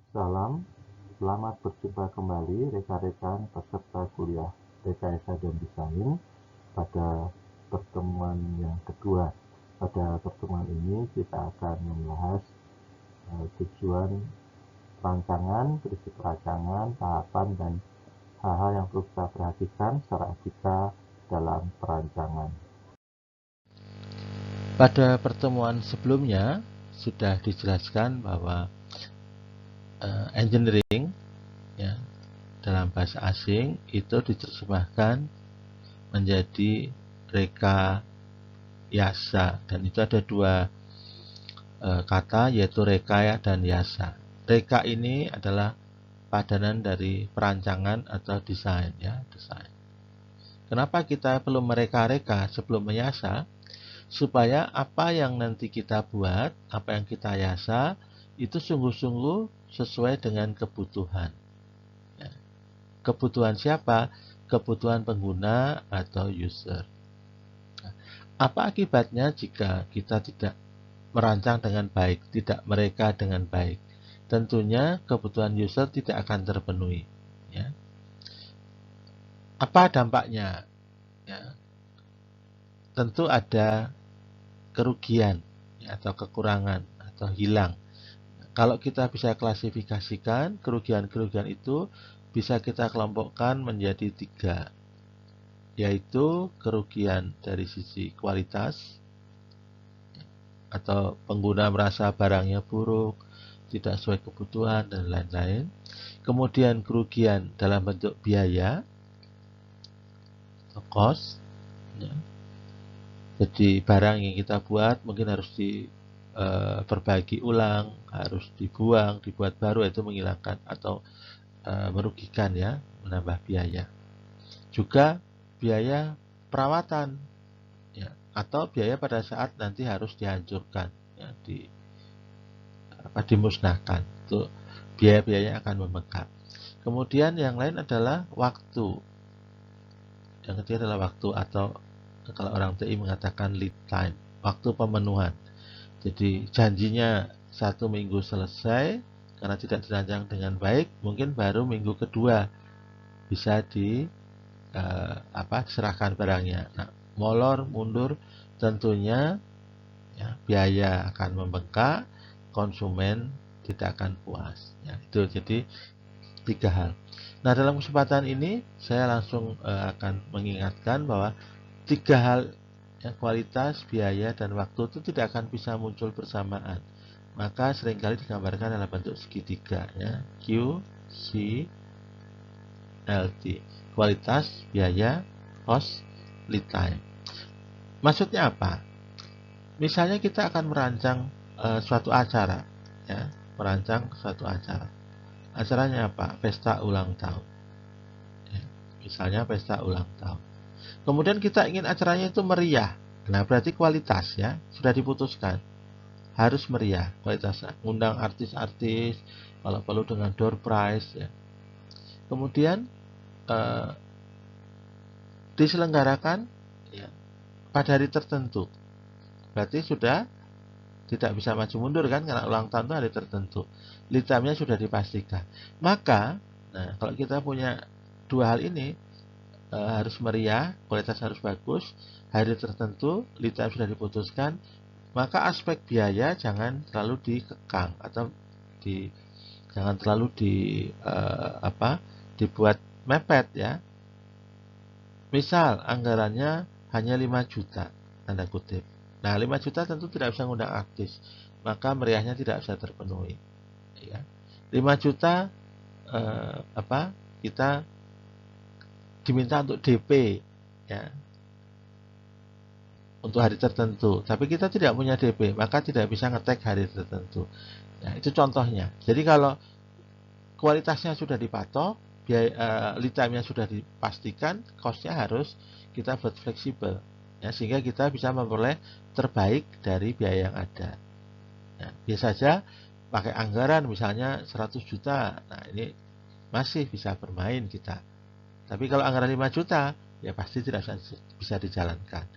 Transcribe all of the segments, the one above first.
Salam, selamat berjumpa kembali rekan-rekan peserta kuliah Rekayasa dan Desain pada pertemuan yang kedua. Pada pertemuan ini kita akan membahas tujuan perancangan, prinsip perancangan, tahapan, dan hal-hal yang perlu kita perhatikan secara etika dalam perancangan. Pada pertemuan sebelumnya sudah dijelaskan bahwa engineering ya, dalam bahasa asing itu diterjemahkan menjadi rekayasa, dan itu ada dua kata, yaitu rekaya dan yasa. Reka ini adalah padanan dari perancangan atau desain ya, desain. Kenapa kita perlu mereka-reka sebelum menyasa? Supaya apa yang nanti kita buat, apa yang kita yasa, itu sungguh-sungguh sesuai dengan kebutuhan. Ya. Kebutuhan siapa? Kebutuhan pengguna atau user. Nah, apa akibatnya jika kita tidak merancang dengan baik, tidak mereka dengan baik? Tentunya kebutuhan user tidak akan terpenuhi. Ya. Apa dampaknya? Ya. Tentu ada kerugian ya, atau kekurangan atau hilang. Kalau kita bisa klasifikasikan, kerugian-kerugian itu bisa kita kelompokkan menjadi 3, yaitu kerugian dari sisi kualitas, atau pengguna merasa barangnya buruk, tidak sesuai kebutuhan, dan lain-lain. Kemudian kerugian dalam bentuk biaya, atau cost. Ya. Jadi barang yang kita buat mungkin harus diperbaiki ulang, harus dibuat baru, itu menghilangkan atau merugikan ya, menambah biaya. Juga biaya perawatan ya, atau biaya pada saat nanti harus dihancurkan ya, dimusnahkan. Itu biaya-biayanya akan membengkak. Kemudian yang lain adalah waktu. Yang ketiga adalah waktu, atau kalau orang TI mengatakan lead time, waktu pemenuhan. Jadi janjinya 1 minggu selesai, karena tidak dirancang dengan baik, mungkin baru minggu kedua bisa diserahkan barangnya. Nah, molor mundur tentunya ya, biaya akan membengkak, konsumen tidak akan puas. Ya, itu jadi 3 hal. Nah, dalam kesempatan ini saya langsung akan mengingatkan bahwa 3 hal ya, kualitas, biaya, dan waktu itu tidak akan bisa muncul bersamaan. Maka seringkali digambarkan dalam bentuk segitiga ya, Q, C, L, T. Kualitas, biaya, cost, lead time. Maksudnya apa? Misalnya kita akan merancang suatu acara ya, merancang suatu acara. Acaranya apa? Pesta ulang tahun. Ya, misalnya pesta ulang tahun. Kemudian kita ingin acaranya itu meriah. Nah, berarti kualitas ya, sudah diputuskan. Harus meriah kualitasnya. Undang artis-artis, kalau perlu dengan door prize ya. Kemudian diselenggarakan ya, pada hari tertentu. Berarti sudah tidak bisa maju mundur kan, karena ulang tahun itu hari tertentu. Lead time-nya sudah dipastikan. Maka, nah, kalau kita punya 2 hal ini, harus meriah, kualitas harus bagus, hari tertentu, lead time sudah diputuskan, maka aspek biaya jangan terlalu dikekang atau jangan terlalu dibuat mepet ya. Misal anggarannya hanya 5 juta, tanda kutip. Nah, 5 juta tentu tidak bisa mengundang artis, maka meriahnya tidak bisa terpenuhi. Ya. 5 juta kita diminta untuk DP ya, untuk hari tertentu, tapi kita tidak punya DP, maka tidak bisa ngetek hari tertentu. Nah, itu contohnya. Jadi kalau kualitasnya sudah dipatok, biaya lead time-nya sudah dipastikan, cost-nya harus kita buat fleksibel ya, sehingga kita bisa memperoleh terbaik dari biaya yang ada. Nah, biasa saja pakai anggaran misalnya 100 juta. Nah, ini masih bisa bermain kita. Tapi kalau anggaran 5 juta, ya pasti tidak bisa dijalankan.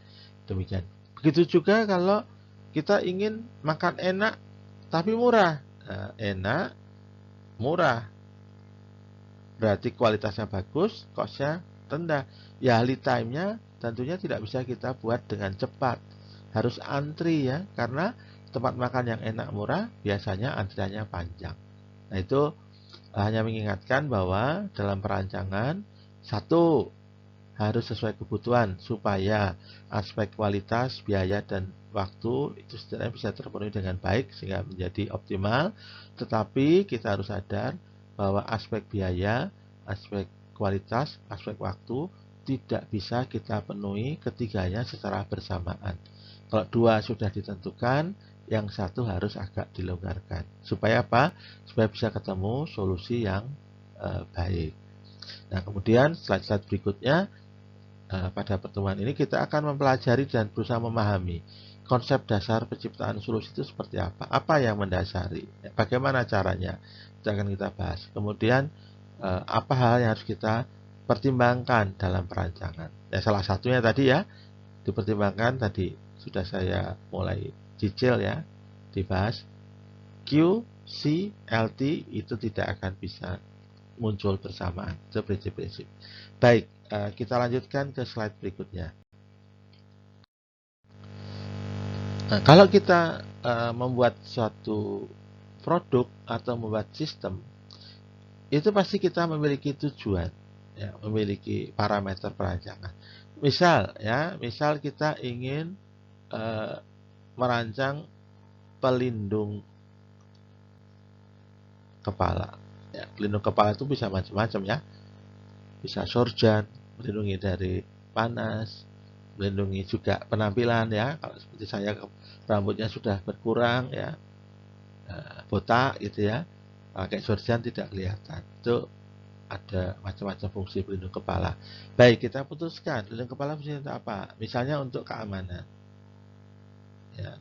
Demikian. Begitu juga kalau kita ingin makan enak tapi murah. Nah, enak, murah, berarti kualitasnya bagus, cost-nya rendah. Ya, lead time-nya tentunya tidak bisa kita buat dengan cepat, harus antri ya, karena tempat makan yang enak murah biasanya antriannya panjang. Nah, itu hanya mengingatkan bahwa dalam perancangan, satu, harus sesuai kebutuhan supaya aspek kualitas, biaya, dan waktu itu setidaknya bisa terpenuhi dengan baik sehingga menjadi optimal. Tetapi kita harus sadar bahwa aspek biaya, aspek kualitas, aspek waktu tidak bisa kita penuhi ketiganya secara bersamaan. Kalau dua sudah ditentukan, yang satu harus agak dilonggarkan. Supaya apa? Supaya bisa ketemu solusi yang baik. Nah, kemudian slide-slide berikutnya, pada pertemuan ini kita akan mempelajari dan berusaha memahami konsep dasar penciptaan solusi itu seperti apa yang mendasari, bagaimana caranya, itu akan kita bahas. Kemudian apa hal yang harus kita pertimbangkan dalam perancangan. Ya, salah satunya tadi ya, dipertimbangkan tadi sudah saya mulai cicil ya, dibahas. Q, C, LT itu tidak akan bisa muncul bersamaan. Itu prinsip-prinsip. Baik, kita lanjutkan ke slide berikutnya. Nah, kalau kita membuat suatu produk atau membuat sistem, itu pasti kita memiliki tujuan, ya, memiliki parameter perancangan. Misal kita ingin merancang pelindung kepala. Ya, pelindung kepala itu bisa macam-macam ya. Bisa sorjan, melindungi dari panas, melindungi juga penampilan ya. Kalau seperti saya rambutnya sudah berkurang ya, botak gitu ya, pakai sorjan tidak kelihatan. Itu ada macam-macam fungsi pelindung kepala. Baik, kita putuskan pelindung kepala fungsinya untuk apa? Misalnya untuk keamanan. Ya,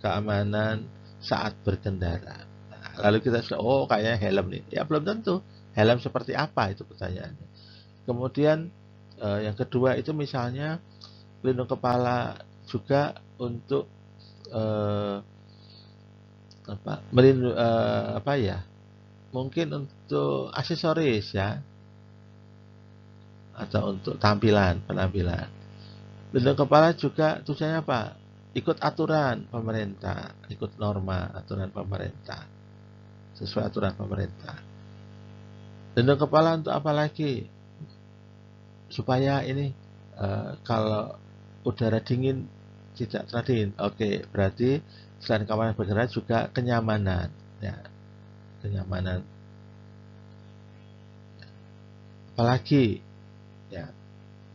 keamanan saat berkendara. Nah, lalu kita sudah, kayaknya helm nih. Ya, belum tentu. Helm seperti apa itu pertanyaannya. Kemudian yang kedua itu misalnya pelindung kepala juga untuk mungkin untuk aksesoris ya, atau untuk penampilan. Pelindung kepala juga tujuannya apa? Ikut aturan pemerintah, ikut norma aturan pemerintah, sesuai aturan pemerintah. Pelindung kepala untuk apa lagi? Supaya ini kalau udara dingin tidak terdingin. Oke, berarti selain keamanan bergerak juga kenyamanan, ya, kenyamanan. Apalagi ya,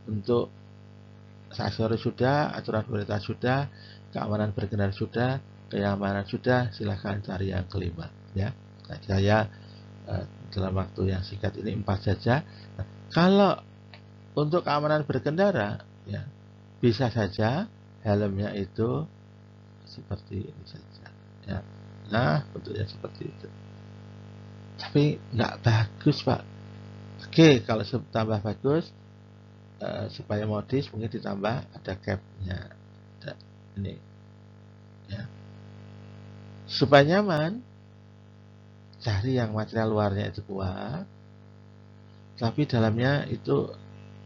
untuk aksesoris sudah, aturan pemerintah sudah, keamanan berkendara sudah, kenyamanan sudah, silahkan cari yang kelima ya. Nah, saya dalam waktu yang singkat ini 4 saja. Nah, kalau untuk keamanan berkendara ya, bisa saja helmnya itu seperti ini saja ya. Nah, bentuknya seperti itu. Tapi nggak bagus, Pak. Oke, kalau tambah bagus, supaya modis mungkin ditambah ada capnya, ada ini ya. Supaya nyaman, cari yang material luarnya itu kuat, tapi dalamnya itu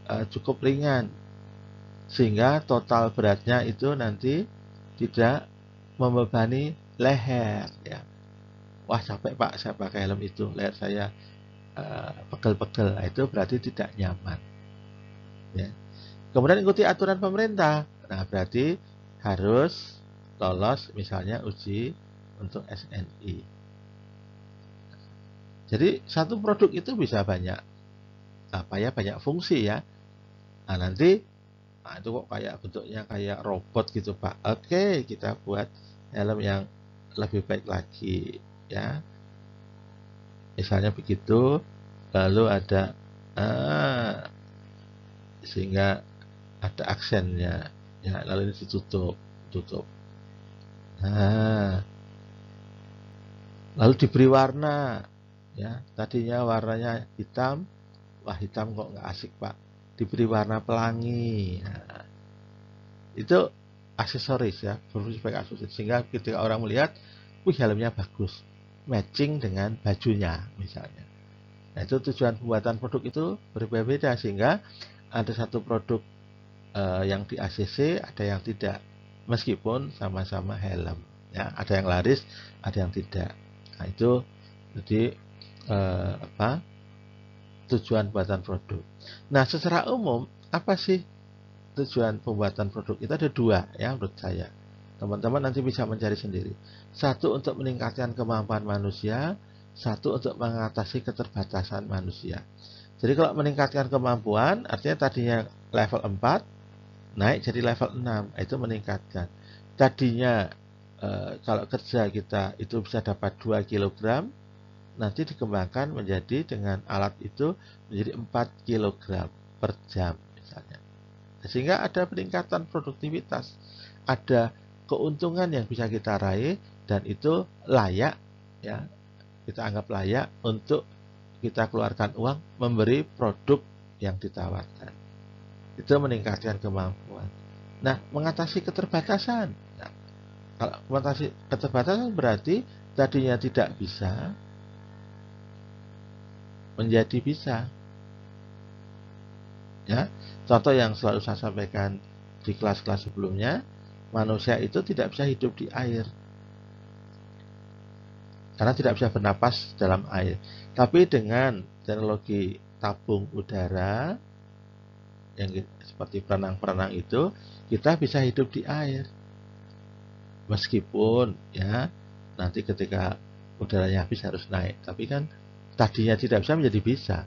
cukup ringan, sehingga total beratnya itu nanti tidak membebani leher ya. Wah, capek Pak, saya pakai helm itu, leher saya pegel-pegel. Nah, itu berarti tidak nyaman ya. Kemudian ikuti aturan pemerintah. Nah, berarti harus lolos misalnya uji untuk SNI. Jadi satu produk itu bisa banyak banyak fungsi ya. Nah, nanti itu kok kayak bentuknya kayak robot gitu Pak. Oke, kita buat helm yang lebih baik lagi ya. Misalnya begitu, lalu ada sehingga ada aksennya ya, lalu ini tutup. Nah, lalu diberi warna ya. Tadinya warnanya hitam, wah hitam kok nggak asik Pak, diberi warna pelangi. Nah, itu aksesoris ya, berfungsi sebagai aksesoris, sehingga ketika orang melihat, wih helmnya bagus. matching dengan bajunya misalnya. Nah, itu tujuan pembuatan produk itu berbeda-beda, sehingga ada satu produk yang di ACC, ada yang tidak, meskipun sama-sama helm. Ya, ada yang laris, ada yang tidak. Nah, itu jadi tujuan pembuatan produk. Nah, secara umum apa sih tujuan pembuatan produk? Itu ada dua ya menurut saya. Teman-teman nanti bisa mencari sendiri. Satu untuk meningkatkan kemampuan manusia, satu untuk mengatasi keterbatasan manusia. Jadi kalau meningkatkan kemampuan, artinya tadinya level 4, naik jadi level 6, itu meningkatkan. Tadinya kalau kerja kita itu bisa dapat 2 kg, nanti dikembangkan menjadi dengan alat itu menjadi 4 kg per jam misalnya. Sehingga ada peningkatan produktivitas, ada keuntungan yang bisa kita raih, dan itu layak ya, kita anggap layak untuk kita keluarkan uang memberi produk yang ditawarkan. Itu meningkatkan kemampuan. Nah, mengatasi keterbatasan. Nah, kalau mengatasi keterbatasan berarti tadinya tidak bisa menjadi bisa. Ya, contoh yang selalu saya sampaikan di kelas-kelas sebelumnya, manusia itu tidak bisa hidup di air karena tidak bisa bernapas dalam air. Tapi dengan teknologi tabung udara yang seperti perenang-perenang itu, kita bisa hidup di air. Meskipun ya nanti ketika udaranya habis harus naik, tapi kan tadinya tidak bisa menjadi bisa.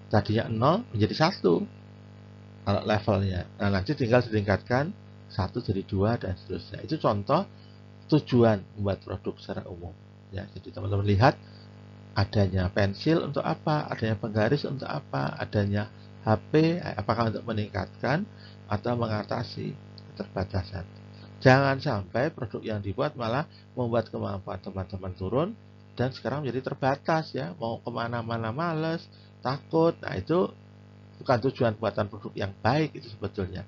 Tadinya 0 menjadi 1 kalau levelnya. Nah, nanti tinggal ditingkatkan 1 jadi 2 dan seterusnya. Itu contoh tujuan membuat produk secara umum. Ya, jadi teman-teman lihat adanya pensil untuk apa, adanya penggaris untuk apa, adanya HP apakah untuk meningkatkan atau mengatasi keterbatasan. Jangan sampai produk yang dibuat malah membuat kemampuan teman-teman turun dan sekarang menjadi terbatas ya, mau kemana-mana males, takut. Nah, itu bukan tujuan buatan produk yang baik itu sebetulnya.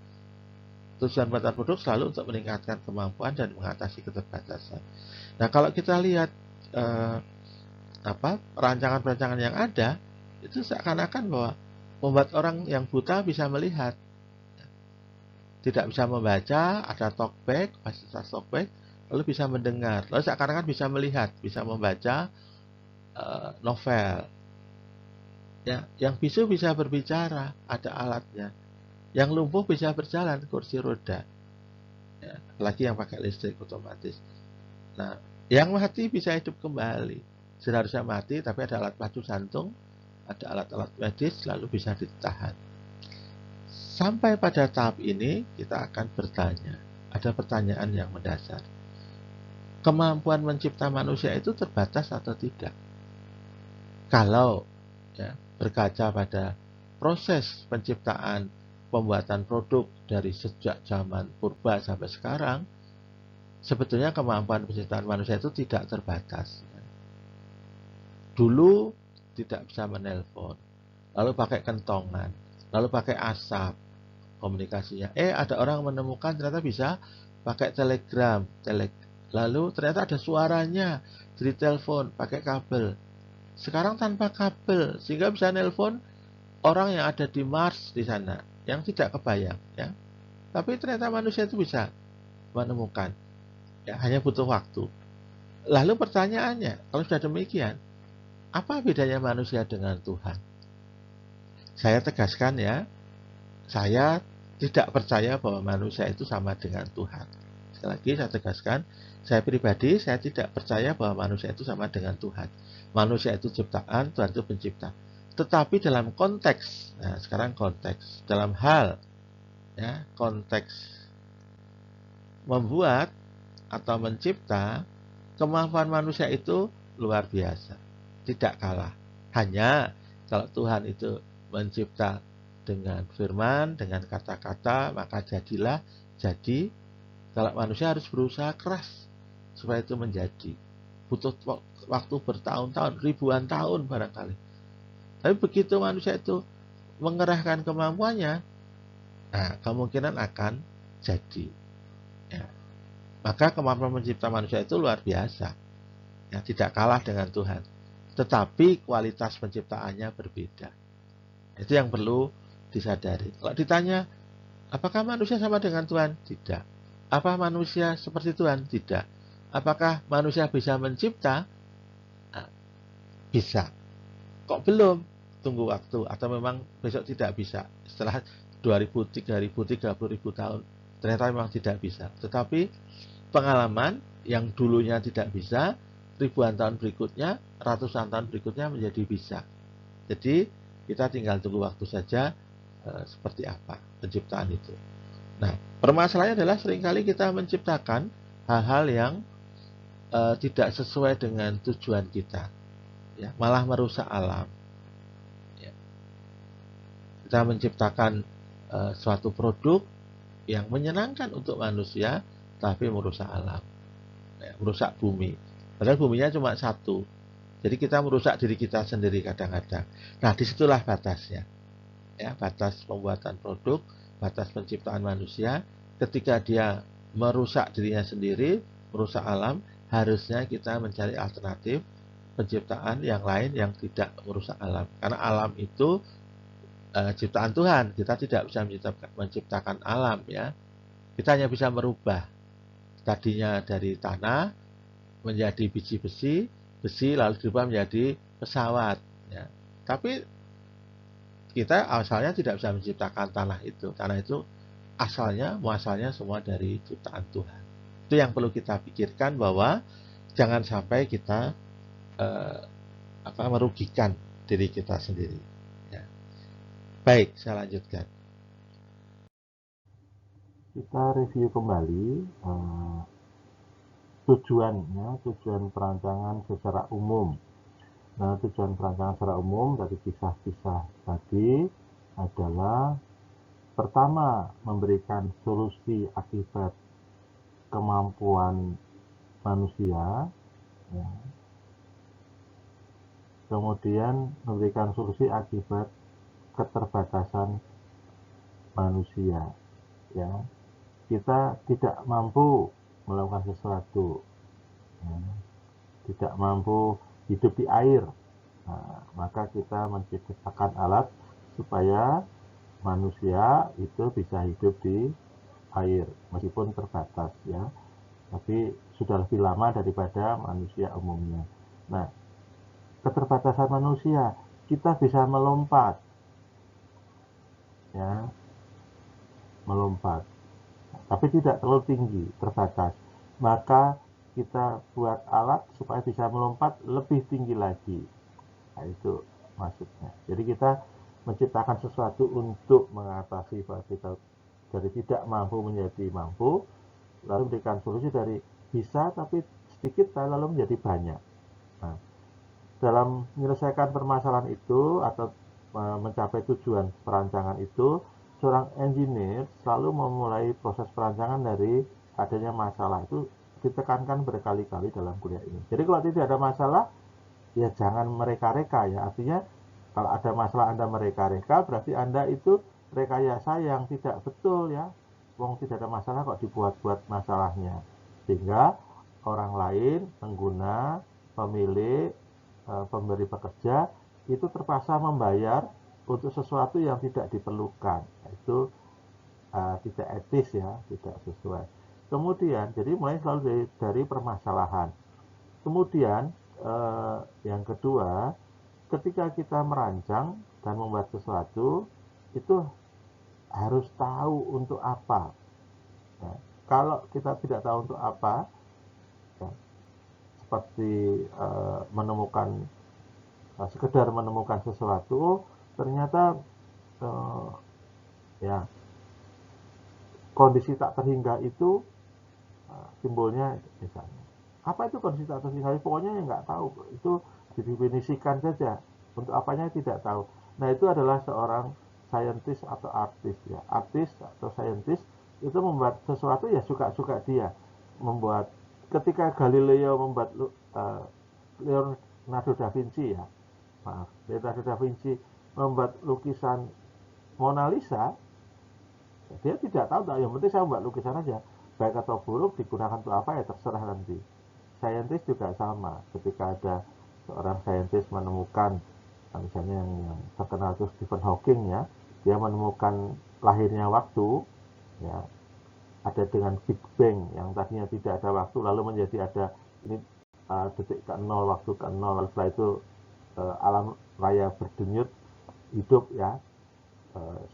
Tujuan buatan produk selalu untuk meningkatkan kemampuan dan mengatasi keterbatasan. Nah, kalau kita lihat rancangan-rancangan yang ada, itu seakan-akan bahwa membuat orang yang buta bisa melihat, tidak bisa membaca, ada talkback, fasilitas talkback, lalu bisa mendengar, lalu seakan-akan bisa melihat, bisa membaca novel. Ya, yang bisu bisa berbicara, ada alatnya. Yang lumpuh bisa berjalan, kursi roda. Ya, lagi yang pakai listrik otomatis. Nah, yang mati bisa hidup kembali. Seharusnya mati, tapi ada alat pacu jantung, ada alat-alat medis, lalu bisa ditahan. Sampai pada tahap ini, kita akan bertanya. Ada pertanyaan yang mendasar. Kemampuan mencipta manusia itu terbatas atau tidak? Kalau ya, berkaca pada proses penciptaan pembuatan produk dari sejak zaman purba sampai sekarang, sebetulnya kemampuan penciptaan manusia itu tidak terbatas. Dulu tidak bisa menelpon, lalu pakai kentongan, lalu pakai asap komunikasinya. Ada orang menemukan ternyata bisa pakai telegram, lalu ternyata ada suaranya, jadi telepon pakai kabel. Sekarang tanpa kabel, sehingga bisa nelpon orang yang ada di Mars di sana, yang tidak kebayang ya. Tapi ternyata manusia itu bisa menemukan. Ya, hanya butuh waktu. Lalu pertanyaannya, kalau sudah demikian, apa bedanya manusia dengan Tuhan? Saya tegaskan ya, saya tidak percaya bahwa manusia itu sama dengan Tuhan. Sekali lagi saya tegaskan, saya pribadi saya tidak percaya bahwa manusia itu sama dengan Tuhan. Manusia itu ciptaan, Tuhan itu pencipta. Tetapi dalam konteks, nah sekarang konteks, dalam hal ya, konteks membuat atau mencipta, kemampuan manusia itu luar biasa, tidak kalah. Hanya kalau Tuhan itu mencipta dengan firman, dengan kata-kata, maka jadilah jadi. Kalau manusia harus berusaha keras supaya itu menjadi, butuh waktu bertahun-tahun, ribuan tahun barangkali. Tapi begitu manusia itu mengerahkan kemampuannya, nah kemungkinan akan jadi ya. Maka kemampuan mencipta manusia itu luar biasa. ya, tidak kalah dengan Tuhan. Tetapi kualitas penciptaannya berbeda. Itu yang perlu disadari. Kalau ditanya, apakah manusia sama dengan Tuhan? Tidak. Apa manusia seperti Tuhan? Tidak. Apakah manusia bisa mencipta? Nah, bisa. Kok belum? Tunggu waktu. Atau memang besok tidak bisa. Setelah 2000, 3000, 30.000 tahun. Ternyata memang tidak bisa. Tetapi pengalaman yang dulunya tidak bisa, ribuan tahun berikutnya, ratusan tahun berikutnya menjadi bisa. Jadi kita tinggal tunggu waktu saja seperti apa penciptaan itu. Nah, permasalahannya adalah seringkali kita menciptakan hal-hal yang tidak sesuai dengan tujuan kita, ya, malah merusak alam. Ya. Kita menciptakan suatu produk yang menyenangkan untuk manusia, tapi merusak alam, ya, merusak bumi. Padahal buminya cuma satu. Jadi kita merusak diri kita sendiri kadang-kadang. Nah, disitulah batasnya. Ya, batas pembuatan produk, batas penciptaan manusia. Ketika dia merusak dirinya sendiri, merusak alam, harusnya kita mencari alternatif penciptaan yang lain yang tidak merusak alam. Karena alam itu ciptaan Tuhan. Kita tidak bisa menciptakan alam, ya. Kita hanya bisa merubah. Tadinya dari tanah menjadi biji besi lalu dirubah menjadi pesawat, ya. Tapi kita asalnya tidak bisa menciptakan tanah itu. Tanah itu muasalnya semua dari ciptaan Tuhan. Itu yang perlu kita pikirkan, bahwa jangan sampai kita merugikan diri kita sendiri, ya. Baik, saya lanjutkan. Kita review kembali tujuan perancangan secara umum. Nah, tujuan perancangan secara umum dari kisah-kisah tadi adalah pertama, memberikan solusi akibat kemampuan manusia, ya. Kemudian memberikan solusi akibat keterbatasan manusia, ya. Kita tidak mampu melakukan sesuatu, ya. Tidak mampu hidup di air. Nah, maka kita menciptakan alat supaya manusia itu bisa hidup di air meskipun terbatas, ya. Tapi sudah lebih lama daripada manusia umumnya. Nah, keterbatasan manusia, kita bisa melompat, ya, melompat, tapi tidak terlalu tinggi, terbatas. Maka kita buat alat supaya bisa melompat lebih tinggi lagi. Nah, itu maksudnya. Jadi kita menciptakan sesuatu untuk mengatasi bahwa kita dari tidak mampu menjadi mampu, lalu berikan solusi dari bisa tapi sedikit lalu menjadi banyak. Nah, dalam menyelesaikan permasalahan itu atau mencapai tujuan perancangan itu, seorang engineer selalu memulai proses perancangan dari adanya masalah. Itu ditekankan berkali-kali dalam kuliah ini. Jadi kalau tidak ada masalah, ya jangan mereka-reka, ya. Artinya kalau ada masalah Anda mereka-reka, berarti Anda itu rekayasa yang tidak betul, ya. Wong tidak ada masalah kok dibuat-buat masalahnya. Sehingga orang lain, pengguna, pemilik, pemberi pekerja itu terpaksa membayar untuk sesuatu yang tidak diperlukan. Itu tidak etis, ya, tidak sesuai. Kemudian, jadi mulai selalu dari permasalahan. Kemudian yang kedua, ketika kita merancang dan membuat sesuatu, itu harus tahu untuk apa. Ya, kalau kita tidak tahu untuk apa, ya, seperti sekedar menemukan sesuatu, ternyata ya kondisi tak terhingga itu simbolnya misalnya. Apa itu kondisi tak terhingga? Pokoknya yang nggak tahu, itu didefinisikan saja. Untuk apanya tidak tahu. Nah, itu adalah seorang scientist atau artis, ya. Artis atau scientist itu membuat sesuatu, ya suka-suka dia. Membuat, ketika Galileo membuat Leonardo da Vinci, ya. Maaf, Leonardo da Vinci membuat lukisan Mona Lisa, dia tidak tahu, yang penting saya membuat lukisan aja, baik atau buruk digunakan untuk apa ya terserah nanti. saintis juga sama. Ketika ada seorang saintis menemukan, misalnya yang terkenal itu Stephen Hawking ya, dia menemukan lahirnya waktu, ya, ada dengan Big Bang yang tadinya tidak ada waktu lalu menjadi ada ini detik ke nol, waktu ke nol, lalu setelah itu alam raya berdenyut hidup ya,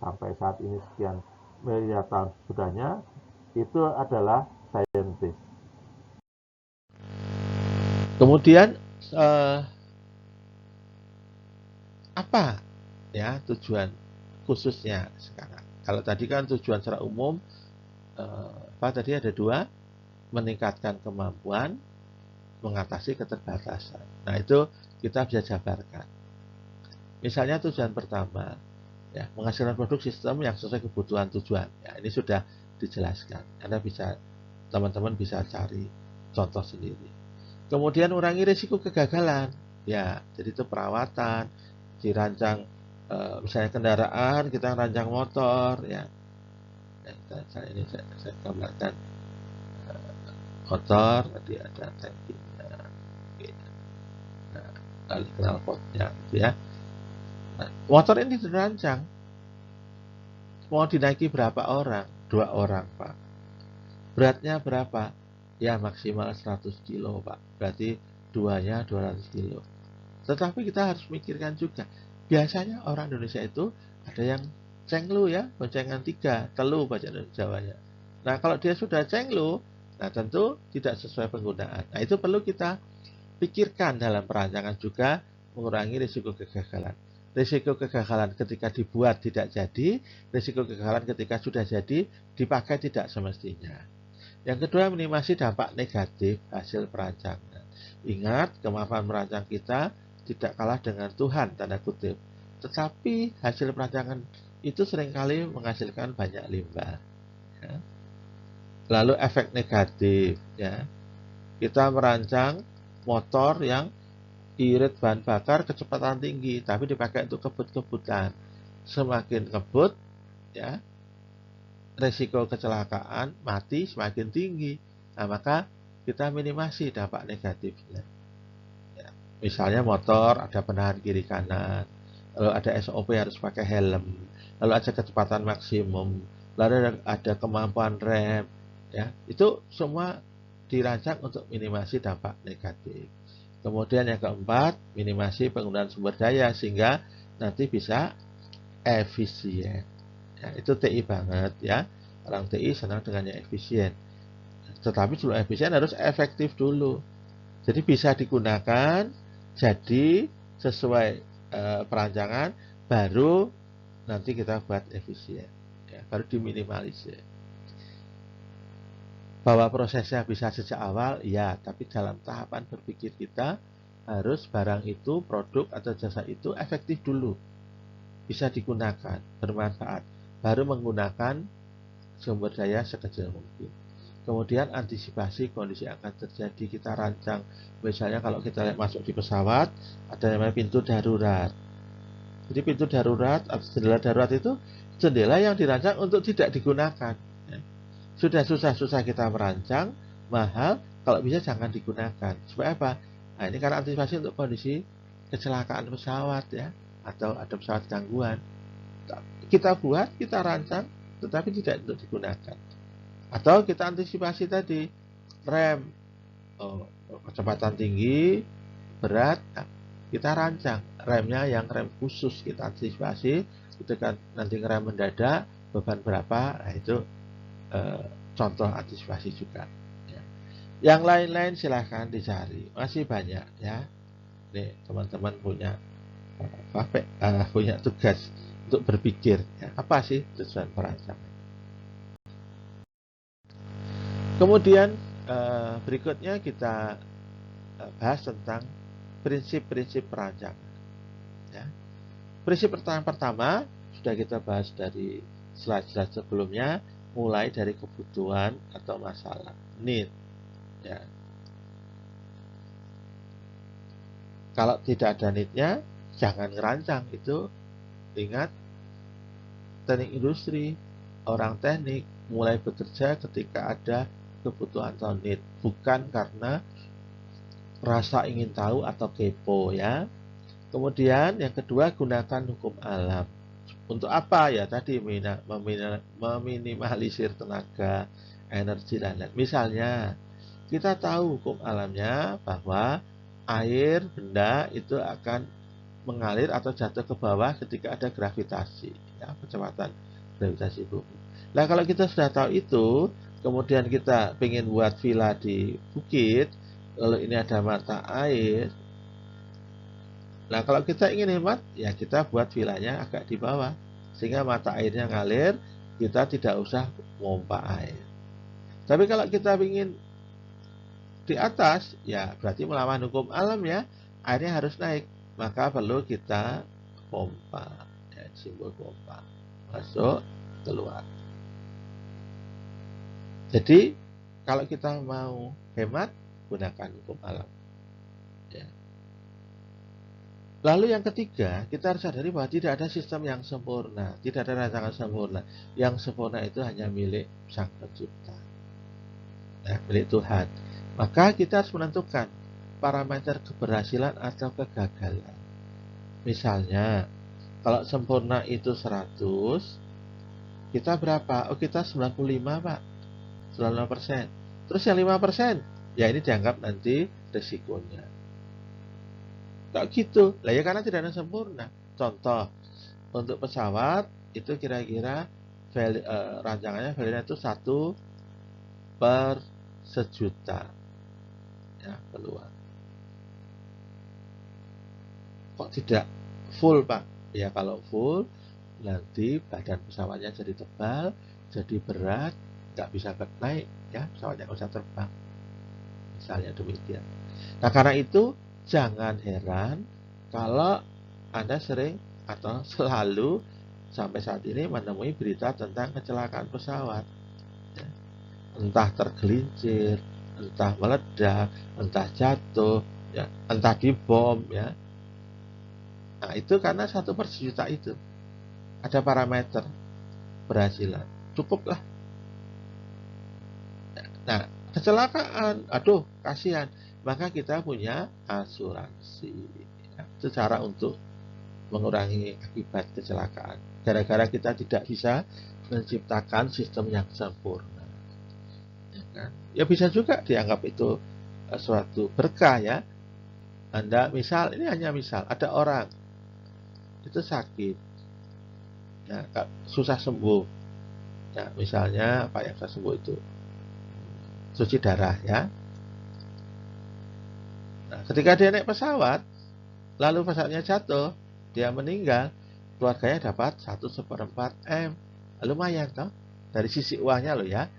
sampai saat ini sekian miliar tahun sudahnya, itu adalah saintis. Kemudian apa ya tujuan khususnya sekarang? Kalau tadi kan tujuan secara umum tadi ada dua, meningkatkan kemampuan, mengatasi keterbatasan. Nah itu kita bisa jabarkan. Misalnya tujuan pertama, ya, menghasilkan produk sistem yang sesuai kebutuhan tujuan. Ya, ini sudah dijelaskan. Anda bisa, teman-teman bisa cari contoh sendiri. Kemudian urangi risiko kegagalan. Ya, jadi itu perawatan, dirancang misalnya kendaraan, kita rancang motor, ya. Ini saya gambarkan motor, tadi ada tankinya, lalu knalpotnya, gitu ya. Nah, motor ini dirancang mau dinaiki berapa orang? 2 orang, Pak. Beratnya berapa? Ya maksimal 100 kilo, Pak. Berarti duanya 200 kilo. Tetapi kita harus mikirkan juga, biasanya orang Indonesia itu ada yang cenglu ya, boncengan 3, telu bahasa Jawanya. Nah kalau dia sudah cenglu, nah tentu tidak sesuai penggunaan. Nah itu perlu kita pikirkan dalam perancangan juga, mengurangi risiko kegagalan. Risiko kegagalan ketika dibuat tidak jadi, risiko kegagalan ketika sudah jadi dipakai tidak semestinya. Yang kedua, minimasi dampak negatif hasil perancangan. Ingat, kemampuan merancang kita tidak kalah dengan Tuhan, tanda kutip. Tetapi hasil perancangan itu seringkali menghasilkan banyak limbah. Ya. Lalu efek negatif, ya. Kita merancang motor yang irit bahan bakar kecepatan tinggi, tapi dipakai untuk kebut-kebutan. Semakin kebut, ya, resiko kecelakaan mati semakin tinggi. Nah, maka kita minimasi dampak negatifnya. Ya, misalnya motor ada penahan kiri kanan, lalu ada SOP harus pakai helm, lalu ada kecepatan maksimum, lalu ada kemampuan rem, ya itu semua dirancang untuk minimasi dampak negatif. Kemudian yang keempat, minimasi penggunaan sumber daya sehingga nanti bisa efisien. Ya, itu TI banget ya. Orang TI senang dengan yang efisien. Tetapi sebelum efisien harus efektif dulu. Jadi bisa digunakan, jadi sesuai perancangan, baru nanti kita buat efisien. Ya, baru diminimalisir. Bahwa prosesnya bisa sejak awal, ya, tapi dalam tahapan berpikir kita harus barang itu, produk atau jasa itu efektif dulu, bisa digunakan, bermanfaat, baru menggunakan sumber daya sekecil mungkin. Kemudian antisipasi kondisi yang akan terjadi, kita rancang. Misalnya kalau kita masuk di pesawat, ada yang namanya pintu darurat. Jadi pintu darurat atau jendela darurat itu jendela yang dirancang untuk tidak digunakan. Sudah susah-susah kita merancang, mahal, kalau bisa jangan digunakan. Supaya apa? Nah, ini karena antisipasi untuk kondisi kecelakaan pesawat ya, atau ada pesawat gangguan. Kita buat, kita rancang, tetapi tidak untuk digunakan. Atau kita antisipasi tadi, rem, kecepatan tinggi, berat, nah, kita rancang remnya yang rem khusus, kita antisipasi, itu kan nanti ngerem mendadak, beban berapa, nah itu contoh antisipasi juga ya. Yang lain-lain silahkan dicari, masih banyak ya. Nih teman-teman punya punya tugas untuk berpikir ya, apa sih tujuan perancangan. Kemudian berikutnya kita bahas tentang prinsip-prinsip perancangan ya. Prinsip pertama sudah kita bahas dari slide-slide sebelumnya, mulai dari kebutuhan atau masalah, need ya. Kalau tidak ada need-nya, jangan ngerancang. Itu ingat, teknik industri, orang teknik mulai bekerja ketika ada kebutuhan atau need, bukan karena rasa ingin tahu atau kepo ya. Kemudian yang kedua, gunakan hukum alam. Untuk apa ya? Tadi meminimalisir tenaga, energi dan lain. Misalnya kita tahu hukum alamnya bahwa air, benda itu akan mengalir atau jatuh ke bawah ketika ada gravitasi, ya, kecepatan gravitasi bumi. Nah, kalau kita sudah tahu itu, kemudian kita ingin buat villa di bukit, lalu ini ada mata air. Nah, kalau kita ingin hemat, ya kita buat villanya agak di bawah, sehingga mata airnya ngalir, kita tidak usah pompa air. Tapi kalau kita ingin di atas, ya berarti melawan hukum alam ya, airnya harus naik, maka perlu kita pompa, ya, simbol pompa, masuk, keluar. Jadi, kalau kita mau hemat, gunakan hukum alam. Ya. Lalu yang ketiga, kita harus sadari bahwa tidak ada sistem yang sempurna, tidak ada rancangan sempurna. Yang sempurna itu hanya milik Sang Pencipta, ya, milik Tuhan. Maka kita harus menentukan parameter keberhasilan atau kegagalan. Misalnya, kalau sempurna itu 100, kita berapa? Oh, kita 95, Pak. 95%. Terus yang 5%, ya ini dianggap nanti risikonya. Kok gitu? Lah ya karena tidak ada sempurna. Contoh, untuk pesawat itu kira-kira rancangannya value itu 1 per sejuta, ya, peluang. Kok tidak full, Pak? Ya kalau full, nanti badan pesawatnya jadi tebal, jadi berat, nggak bisa naik, ya, pesawatnya nggak usah terbang. Misalnya demikian. Nah, karena itu jangan heran kalau Anda sering atau selalu sampai saat ini menemui berita tentang kecelakaan pesawat, ya. Entah tergelincir, entah meledak, entah jatuh, ya, entah dibom, ya. Nah, itu karena 1 per sejuta itu ada parameter keberhasilan, cukuplah. Nah, kecelakaan, aduh kasihan, maka kita punya asuransi, ya. Itu cara untuk mengurangi akibat kecelakaan, gara-gara kita tidak bisa menciptakan sistem yang sempurna, ya kan? Ya bisa juga dianggap itu suatu berkah ya. Anda misal, ini hanya misal, ada orang itu sakit, ya, susah sembuh, ya, misalnya apa yang susah sembuh itu cuci darah ya. Nah, ketika dia naik pesawat, lalu pesawatnya jatuh, dia meninggal, keluarganya dapat 1/4 M. Lumayan toh, dari sisi uangnya loh ya.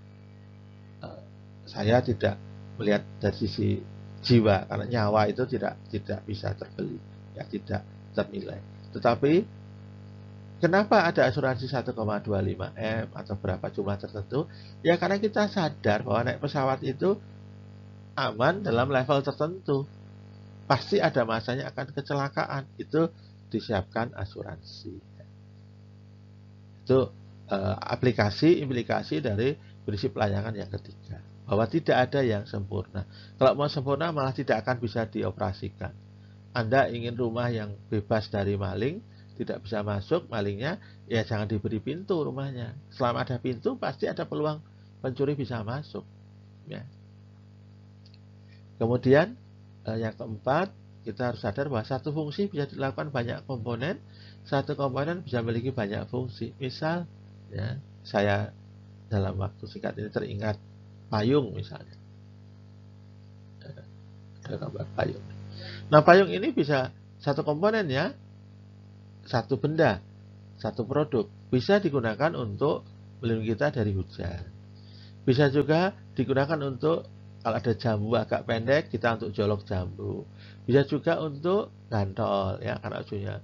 Saya tidak melihat dari sisi jiwa, karena nyawa itu tidak bisa terbeli, ya, tidak ternilai. Tetapi kenapa ada asuransi 1,25 M atau berapa jumlah tertentu? Ya karena kita sadar bahwa naik pesawat itu aman dalam level tertentu. Pasti ada masanya akan kecelakaan. Itu disiapkan asuransi. Itu implikasi dari prinsip layangan yang ketiga. Bahwa tidak ada yang sempurna. Kalau mau sempurna malah tidak akan bisa dioperasikan. Anda ingin rumah yang bebas dari maling, tidak bisa masuk malingnya, ya jangan diberi pintu rumahnya. Selama ada pintu pasti ada peluang pencuri bisa masuk, ya. Kemudian yang keempat, kita harus sadar bahwa satu fungsi bisa dilakukan banyak komponen, satu komponen bisa memiliki banyak fungsi. Misal, ya, saya dalam waktu singkat ini teringat payung misalnya. Ada gambar payung. Nah, payung ini bisa satu komponen ya, satu benda, satu produk, bisa digunakan untuk melindungi kita dari hujan. Bisa juga digunakan untuk kalau ada jambu agak pendek, kita untuk jolok jambu. Bisa juga untuk gantol, ya, karena ujungnya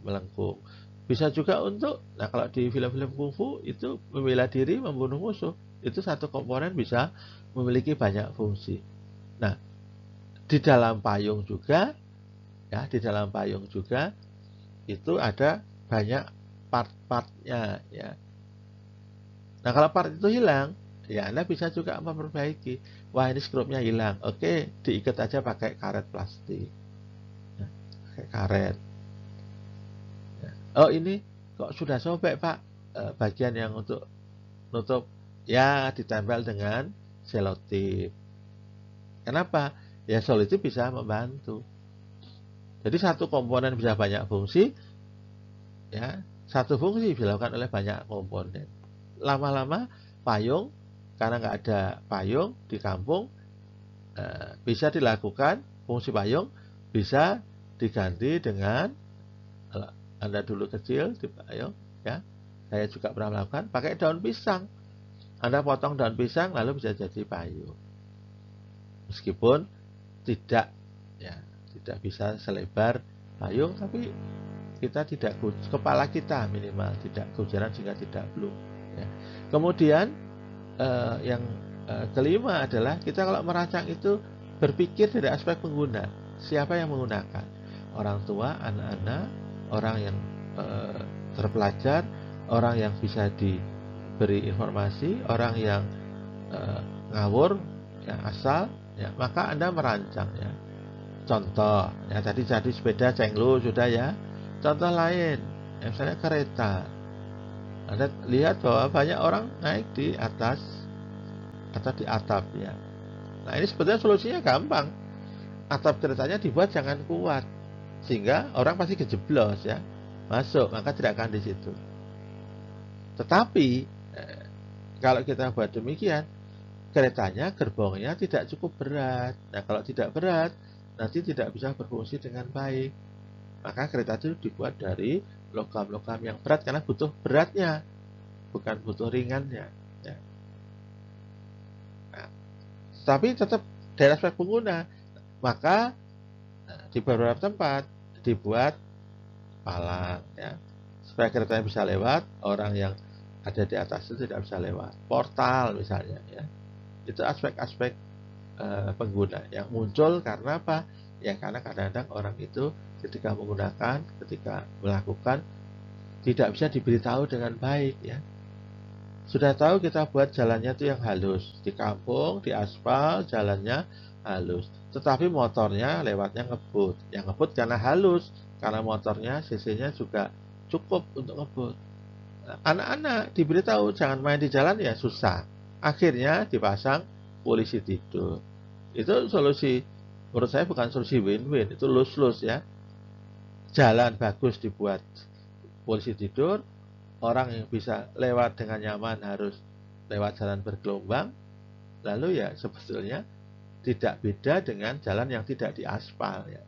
melengkung. Bisa juga untuk, nah kalau di film-film kungfu itu membela diri, membunuh musuh. Itu satu komponen bisa memiliki banyak fungsi. Nah, di dalam payung juga, ya, di dalam payung juga itu ada banyak part-partnya, ya. Nah, kalau part itu hilang, ya Anda bisa juga memperbaiki. Wah, ini skrupnya hilang. Oke, diikat aja pakai karet plastik. Ya, pakai karet. Ya. Oh, ini kok sudah sobek, Pak? Bagian yang untuk nutup, ya ditempel dengan selotip. Kenapa? Ya selotip bisa membantu. Jadi satu komponen bisa banyak fungsi, ya satu fungsi dilakukan oleh banyak komponen. Lama-lama payung, karena nggak ada payung di kampung, bisa dilakukan fungsi payung bisa diganti dengan, Anda dulu kecil di payung, ya saya juga pernah melakukan pakai daun pisang. Anda potong daun pisang lalu bisa jadi payung. Meskipun tidak, ya tidak bisa selebar payung, tapi kita tidak, kepala kita minimal tidak kehujanan sehingga tidak blue, ya. Kemudian yang kelima adalah kita kalau merancang itu berpikir dari aspek pengguna. Siapa yang menggunakan? Orang tua, anak-anak, orang yang terpelajar, orang yang bisa diberi informasi, orang yang ngawur, yang asal, ya maka Anda merancang, ya. Contoh, ya tadi sepeda cenglu sudah, ya. Contoh lain, ya, misalnya kereta. Anda lihat bahwa banyak orang naik di atas atau di atap, ya. Nah, ini sebetulnya solusinya gampang. Atap keretanya dibuat jangan kuat, sehingga orang pasti kejeblos, ya, masuk, maka tidak akan di situ. Tetapi kalau kita buat demikian, keretanya, gerbongnya tidak cukup berat. Nah, kalau tidak berat, nanti tidak bisa berfungsi dengan baik. Maka kereta itu dibuat dari logam-logam yang berat karena butuh beratnya, bukan butuh ringannya, ya. Nah, tapi tetap dari aspek pengguna, maka di beberapa tempat dibuat palang, ya, supaya keretanya bisa lewat, orang yang ada di atas itu tidak bisa lewat. Portal misalnya, ya. Itu aspek-aspek pengguna yang muncul karena apa? Ya karena kadang-kadang orang itu ketika menggunakan, ketika melakukan tidak bisa diberitahu dengan baik, ya. Sudah tahu kita buat jalannya itu yang halus. Di kampung, di aspal, jalannya halus. Tetapi motornya lewatnya ngebut. Yang ngebut karena halus, karena motornya cc-nya juga cukup untuk ngebut. Anak-anak diberitahu jangan main di jalan, ya susah. Akhirnya dipasang polisi tidur. Itu solusi, menurut saya bukan solusi win-win, itu lose-lose, ya. Jalan bagus dibuat polisi tidur, orang yang bisa lewat dengan nyaman harus lewat jalan bergelombang, lalu ya sebetulnya tidak beda dengan jalan yang tidak diaspal, ya.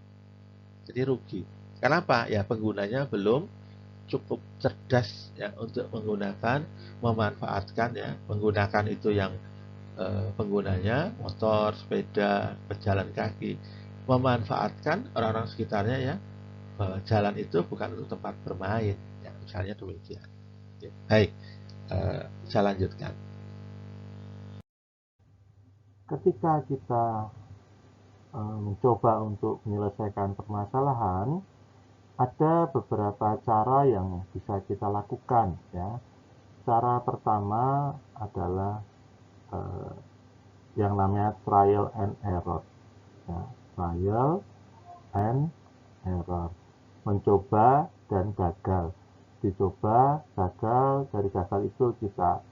Jadi rugi. Kenapa? Ya penggunanya belum cukup cerdas, ya, untuk menggunakan, memanfaatkan, ya, menggunakan itu yang penggunanya motor, sepeda, pejalan kaki, memanfaatkan orang-orang sekitarnya, ya, bahwa jalan itu bukan untuk tempat bermain, ya, misalnya demikian. Ya, baik, saya lanjutkan. Ketika kita mencoba untuk menyelesaikan permasalahan, ada beberapa cara yang bisa kita lakukan, ya. Cara pertama adalah yang namanya trial and error, ya. Trial and error, mencoba dan gagal. Dicoba, gagal, dari gagal itu kita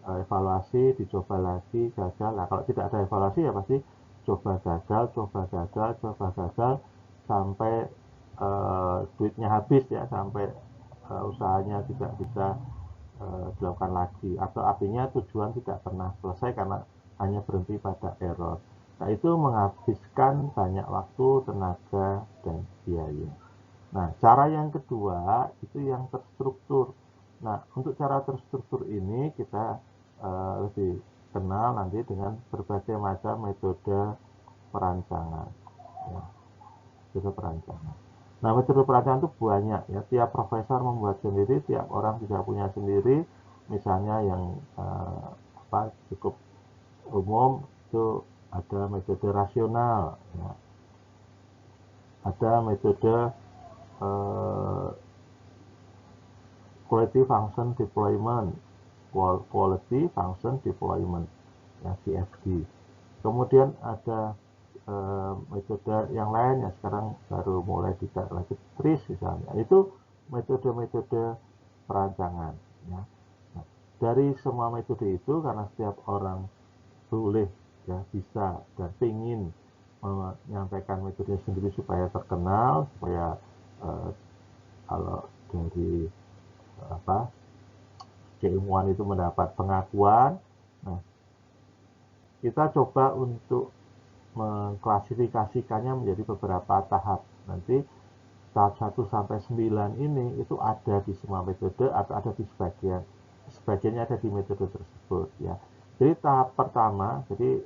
evaluasi, dicoba lagi, gagal. Nah, kalau tidak ada evaluasi ya pasti coba gagal, coba gagal, coba gagal sampai duitnya habis, ya, sampai usahanya tidak bisa dilakukan lagi, atau artinya tujuan tidak pernah selesai karena hanya berhenti pada error. Nah, itu menghabiskan banyak waktu, tenaga, dan biaya. Nah, cara yang kedua itu yang terstruktur. Nah, untuk cara terstruktur ini kita lebih kenal nanti dengan berbagai macam metode perancangan, ya, metode perancangan. Nah, metode perancangan itu banyak, ya. Tiap profesor membuat sendiri, tiap orang juga punya sendiri. Misalnya yang cukup umum itu ada metode rasional, ya. Ada metode quality function deployment, quality function deployment. ya CFD. Kemudian ada metode yang lain yang sekarang baru mulai dicari lagi, TRIS misalnya. Itu metode-metode perancangan. Ya. Nah, dari semua metode itu, karena setiap orang boleh, ya, bisa dan ingin menyampaikan metode sendiri supaya terkenal, supaya kalau dari keilmuan itu mendapat pengakuan. Nah, kita coba untuk mengklasifikasikannya menjadi beberapa tahap. Nanti tahap 1 sampai 9 ini itu ada di semua metode atau ada di sebagiannya ada di metode tersebut, ya. Jadi tahap pertama, jadi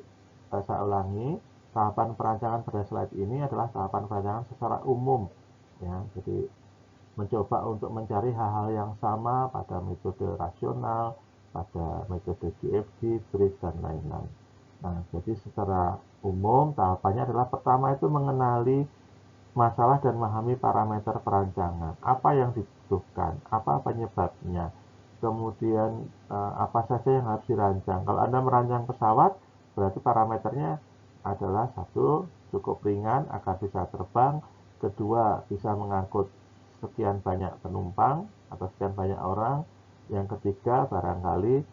saya ulangi, tahapan perancangan pada slide ini adalah tahapan perancangan secara umum, ya. Jadi mencoba untuk mencari hal-hal yang sama pada metode rasional, pada metode CFD, TRIS, dan lain-lain. Nah, jadi secara umum tahapannya adalah pertama itu mengenali masalah dan memahami parameter perancangan. Apa yang dibutuhkan, apa penyebabnya, kemudian apa saja yang harus dirancang. Kalau Anda merancang pesawat, berarti parameternya adalah satu, cukup ringan agar bisa terbang, kedua, bisa mengangkut sekian banyak penumpang atau sekian banyak orang, yang ketiga, barangkali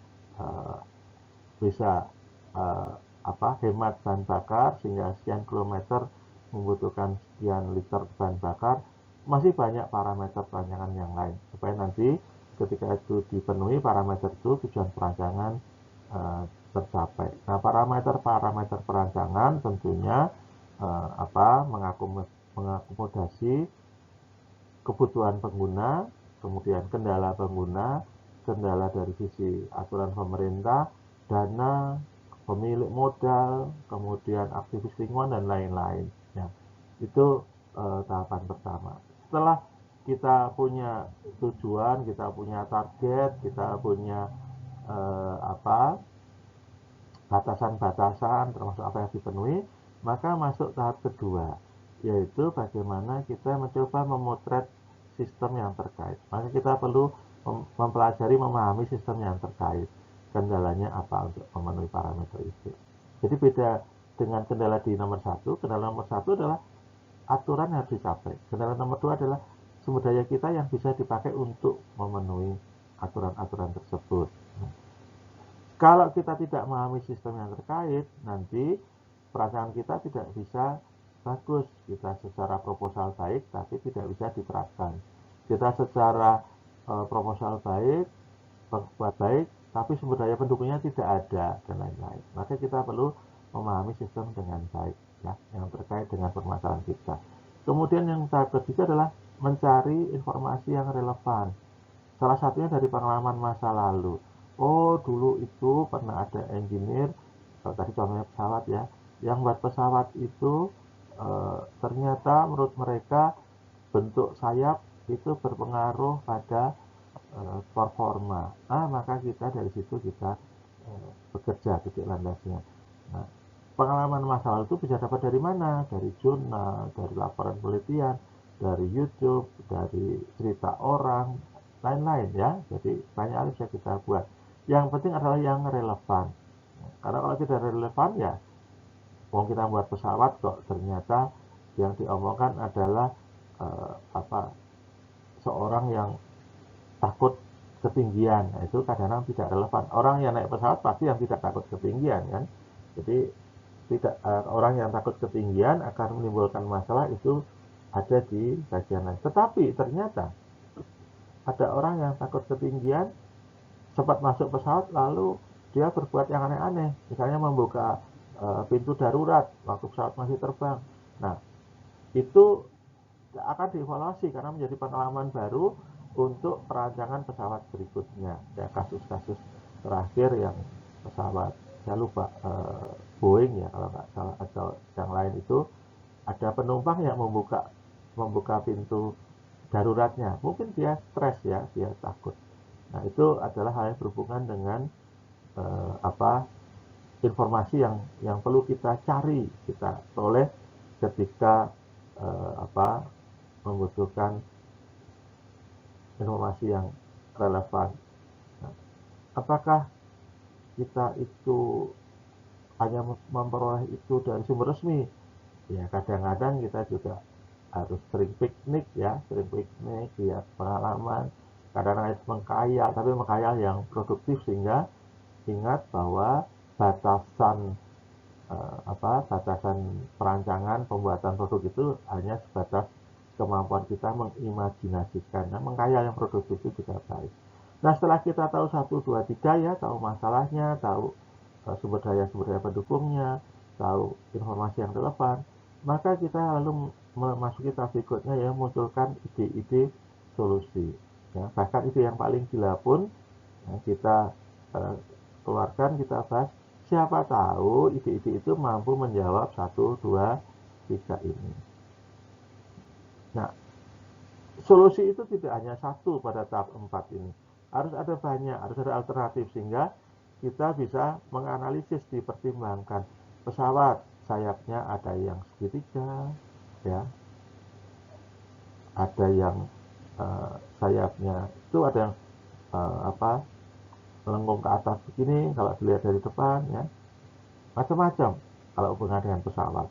bisa hemat bahan bakar sehingga sekian kilometer membutuhkan sekian liter bahan bakar. Masih banyak parameter perancangan yang lain supaya nanti ketika itu dipenuhi parameter itu, tujuan perancangan tercapai. Nah, parameter perancangan tentunya mengakomodasi kebutuhan pengguna, kemudian kendala pengguna, kendala dari sisi aturan pemerintah, dana, pemilik modal, kemudian aktivis lingkungan, dan lain-lain. Ya, itu tahapan pertama. Setelah kita punya tujuan, kita punya target, kita punya batasan-batasan termasuk apa yang dipenuhi, maka masuk tahap kedua, yaitu bagaimana kita mencoba memotret sistem yang terkait. Maka kita perlu mempelajari, memahami sistem yang terkait, kendalanya apa untuk memenuhi parameter itu. Jadi beda dengan kendala di nomor satu. Kendala nomor satu adalah aturan yang harus dicapai. Kendala nomor dua adalah sumber daya kita yang bisa dipakai untuk memenuhi aturan-aturan tersebut. Kalau kita tidak memahami sistem yang terkait, nanti perancangan kita tidak bisa bagus. Kita secara proposal baik, tapi tidak bisa diterapkan. Kita secara proposal baik, berbuat baik, tapi sumber daya pendukungnya tidak ada, dan lain-lain. Maka kita perlu memahami sistem dengan baik, ya, yang terkait dengan permasalahan kita. Kemudian yang tahap ketiga adalah mencari informasi yang relevan. Salah satunya dari pengalaman masa lalu. Oh, dulu itu pernah ada engineer, tadi contohnya pesawat, ya, yang buat pesawat itu ternyata menurut mereka bentuk sayap itu berpengaruh pada performa. Maka kita dari situ kita bekerja titik landasnya. Nah, pengalaman masa lalu itu bisa dapat dari mana? Dari jurnal, dari laporan penelitian, dari YouTube, dari cerita orang, lain-lain, ya. Jadi banyak hal bisa kita buat. Yang penting adalah yang relevan. Karena kalau tidak relevan, ya mau kita buat pesawat kok ternyata yang diomongkan adalah seorang yang takut ketinggian. Nah, itu kadang-kadang tidak relevan. Orang yang naik pesawat pasti yang tidak takut ketinggian, kan. Jadi tidak orang yang takut ketinggian akan menimbulkan masalah itu ada di bagian lain. Tetapi ternyata ada orang yang takut ketinggian, sempat masuk pesawat lalu dia berbuat yang aneh-aneh, misalnya membuka pintu darurat waktu pesawat masih terbang. Nah, itu akan dievaluasi karena menjadi pengalaman baru untuk perancangan pesawat berikutnya. Ya, kasus-kasus terakhir yang pesawat, saya lupa, Boeing, ya kalau nggak salah, atau yang lain itu ada penumpang yang membuka pintu daruratnya. Mungkin dia stres, ya, dia takut. Nah, itu adalah hal yang berhubungan dengan informasi yang perlu kita cari, kita peroleh ketika membutuhkan informasi yang relevan. Nah, apakah kita itu hanya memperoleh itu dari sumber resmi. Ya kadang-kadang kita juga harus sering piknik ya, lihat pengalaman, kadang-kadang itu menghayal, tapi menghayal yang produktif, sehingga ingat bahwa batasan batasan perancangan pembuatan produk itu hanya sebatas kemampuan kita mengimajinasikan. Nah, menghayal yang produktif itu juga baik. Nah, setelah kita tahu 1, 2, 3 ya, tahu masalahnya, tahu sumber daya pendukungnya, tahu informasi yang relevan, maka kita lalu memasuki tahap berikutnya, ya, munculkan ide-ide solusi. Ya, bahkan ide yang paling gila pun ya, kita keluarkan, kita bahas. Siapa tahu ide-ide itu mampu menjawab 1, 2, 3 ini. Nah, solusi itu tidak hanya satu pada tahap 4 ini. Harus ada banyak, harus ada alternatif, sehingga kita bisa menganalisis, dipertimbangkan. Pesawat sayapnya ada yang segitiga, ya, ada yang sayapnya itu ada yang melengkung ke atas begini kalau dilihat dari depan, ya, macam-macam kalau hubungan dengan pesawat.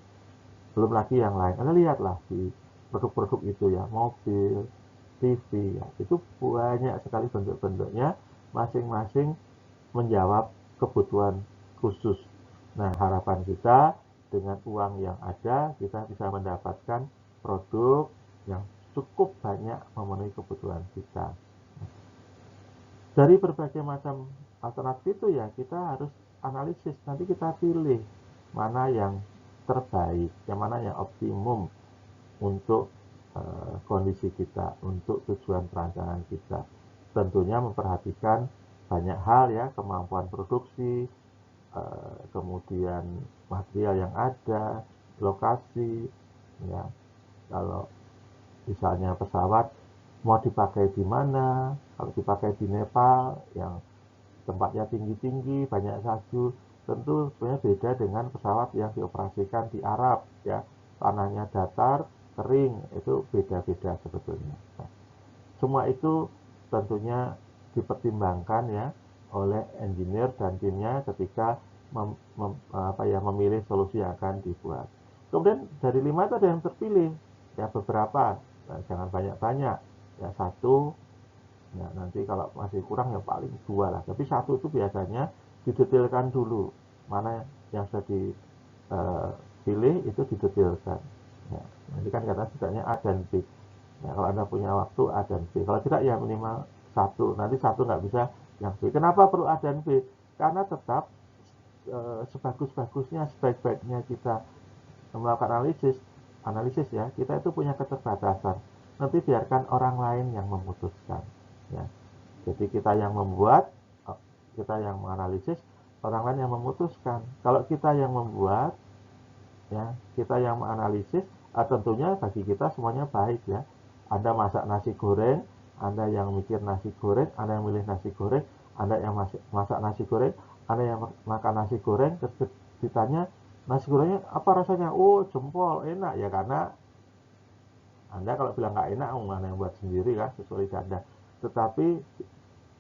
Belum lagi yang lain. Anda lihatlah di produk-produk itu ya, mobil, TV, ya, itu banyak sekali bentuk-bentuknya, masing-masing menjawab kebutuhan khusus. Nah, harapan kita dengan uang yang ada, kita bisa mendapatkan produk yang cukup banyak memenuhi kebutuhan kita. Dari berbagai macam alternatif itu ya, kita harus analisis, nanti kita pilih mana yang terbaik, yang mana yang optimum untuk kondisi kita, untuk tujuan perancangan kita. Tentunya memperhatikan banyak hal ya, kemampuan produksi, kemudian material yang ada, lokasi, ya. Kalau misalnya pesawat mau dipakai di mana, kalau dipakai di Nepal yang tempatnya tinggi-tinggi, banyak salju, tentu sebenarnya beda dengan pesawat yang dioperasikan di Arab, ya, tanahnya datar, kering, itu beda-beda sebetulnya. Nah, semua itu tentunya dipertimbangkan ya oleh engineer dan timnya ketika memilih solusi yang akan dibuat. Kemudian dari 5 itu ada yang terpilih, ya beberapa, nah, jangan banyak-banyak, ya satu. Ya, nanti kalau masih kurang ya paling 2 lah. Tapi satu itu biasanya didetailkan dulu. Mana yang sudah dipilih itu didetailkan. Ya, nanti kan kata setidaknya A dan B. Ya, kalau Anda punya waktu A dan B. Kalau tidak ya minimal satu. Nanti satu nggak bisa yang B. Kenapa perlu A dan B? Karena tetap sebagus-bagusnya, sebaik-baiknya kita melakukan analisis ya, kita itu punya keterbatasan. Nanti biarkan orang lain yang memutuskan. Ya. Jadi kita yang membuat, kita yang menganalisis, orang lain yang memutuskan. Kalau kita yang membuat, ya, kita yang menganalisis, tentunya bagi kita semuanya baik ya. Anda masak nasi goreng, Anda yang mikir nasi goreng, Anda yang milih nasi goreng, Anda yang masak nasi goreng, Anda yang makan nasi goreng, terus ditanya nasi gorengnya apa rasanya? Oh, jempol, enak ya, karena Anda kalau bilang nggak enak, mana yang buat sendiri kan, sesuai Anda. Tetapi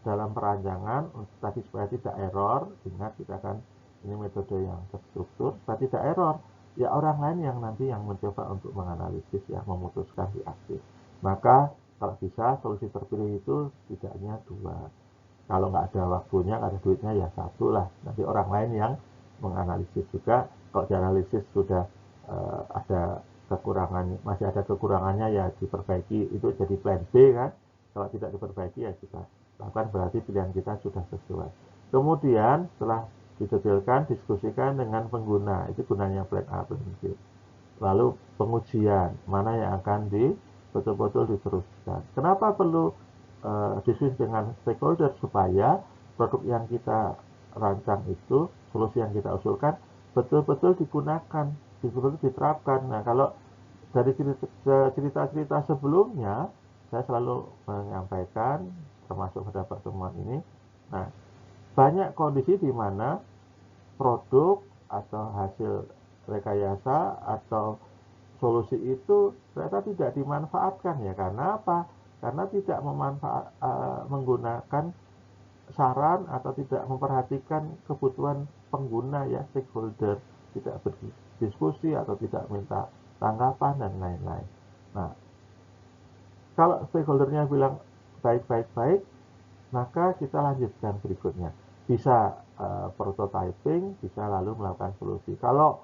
dalam perancangan tadi supaya tidak error, ingat kita kan ini metode yang terstruktur, supaya tidak error, ya orang lain yang nanti yang mencoba untuk menganalisis, ya, memutuskan di akhir. Maka kalau bisa solusi terpilih itu tidaknya 2. Kalau nggak ada waktunya, nggak ada duitnya, ya satu lah, nanti orang lain yang menganalisis juga. Kalau dianalisis sudah ada kekurangan, masih ada kekurangannya, ya diperbaiki, itu jadi plan B kan. Kalau tidak diperbaiki ya kita lakukan, berarti pilihan kita sudah sesuai. Kemudian setelah didetailkan, diskusikan dengan pengguna, itu gunanya plan A, plan B. Lalu pengujian, mana yang akan betul-betul diteruskan. Kenapa perlu diskusi dengan stakeholder? Supaya produk yang kita rancang itu, solusi yang kita usulkan, betul-betul digunakan, betul-betul diterapkan. Nah, kalau dari cerita-cerita sebelumnya, saya selalu menyampaikan, termasuk pada pertemuan ini, nah, banyak kondisi di mana produk atau hasil rekayasa atau solusi itu ternyata tidak dimanfaatkan, ya karena apa? Karena tidak menggunakan saran atau tidak memperhatikan kebutuhan pengguna ya, stakeholder, tidak berdiskusi atau tidak minta tanggapan dan lain-lain. Nah, kalau stakeholdernya bilang baik-baik, maka kita lanjutkan berikutnya. Bisa prototyping, bisa lalu melakukan solusi. Kalau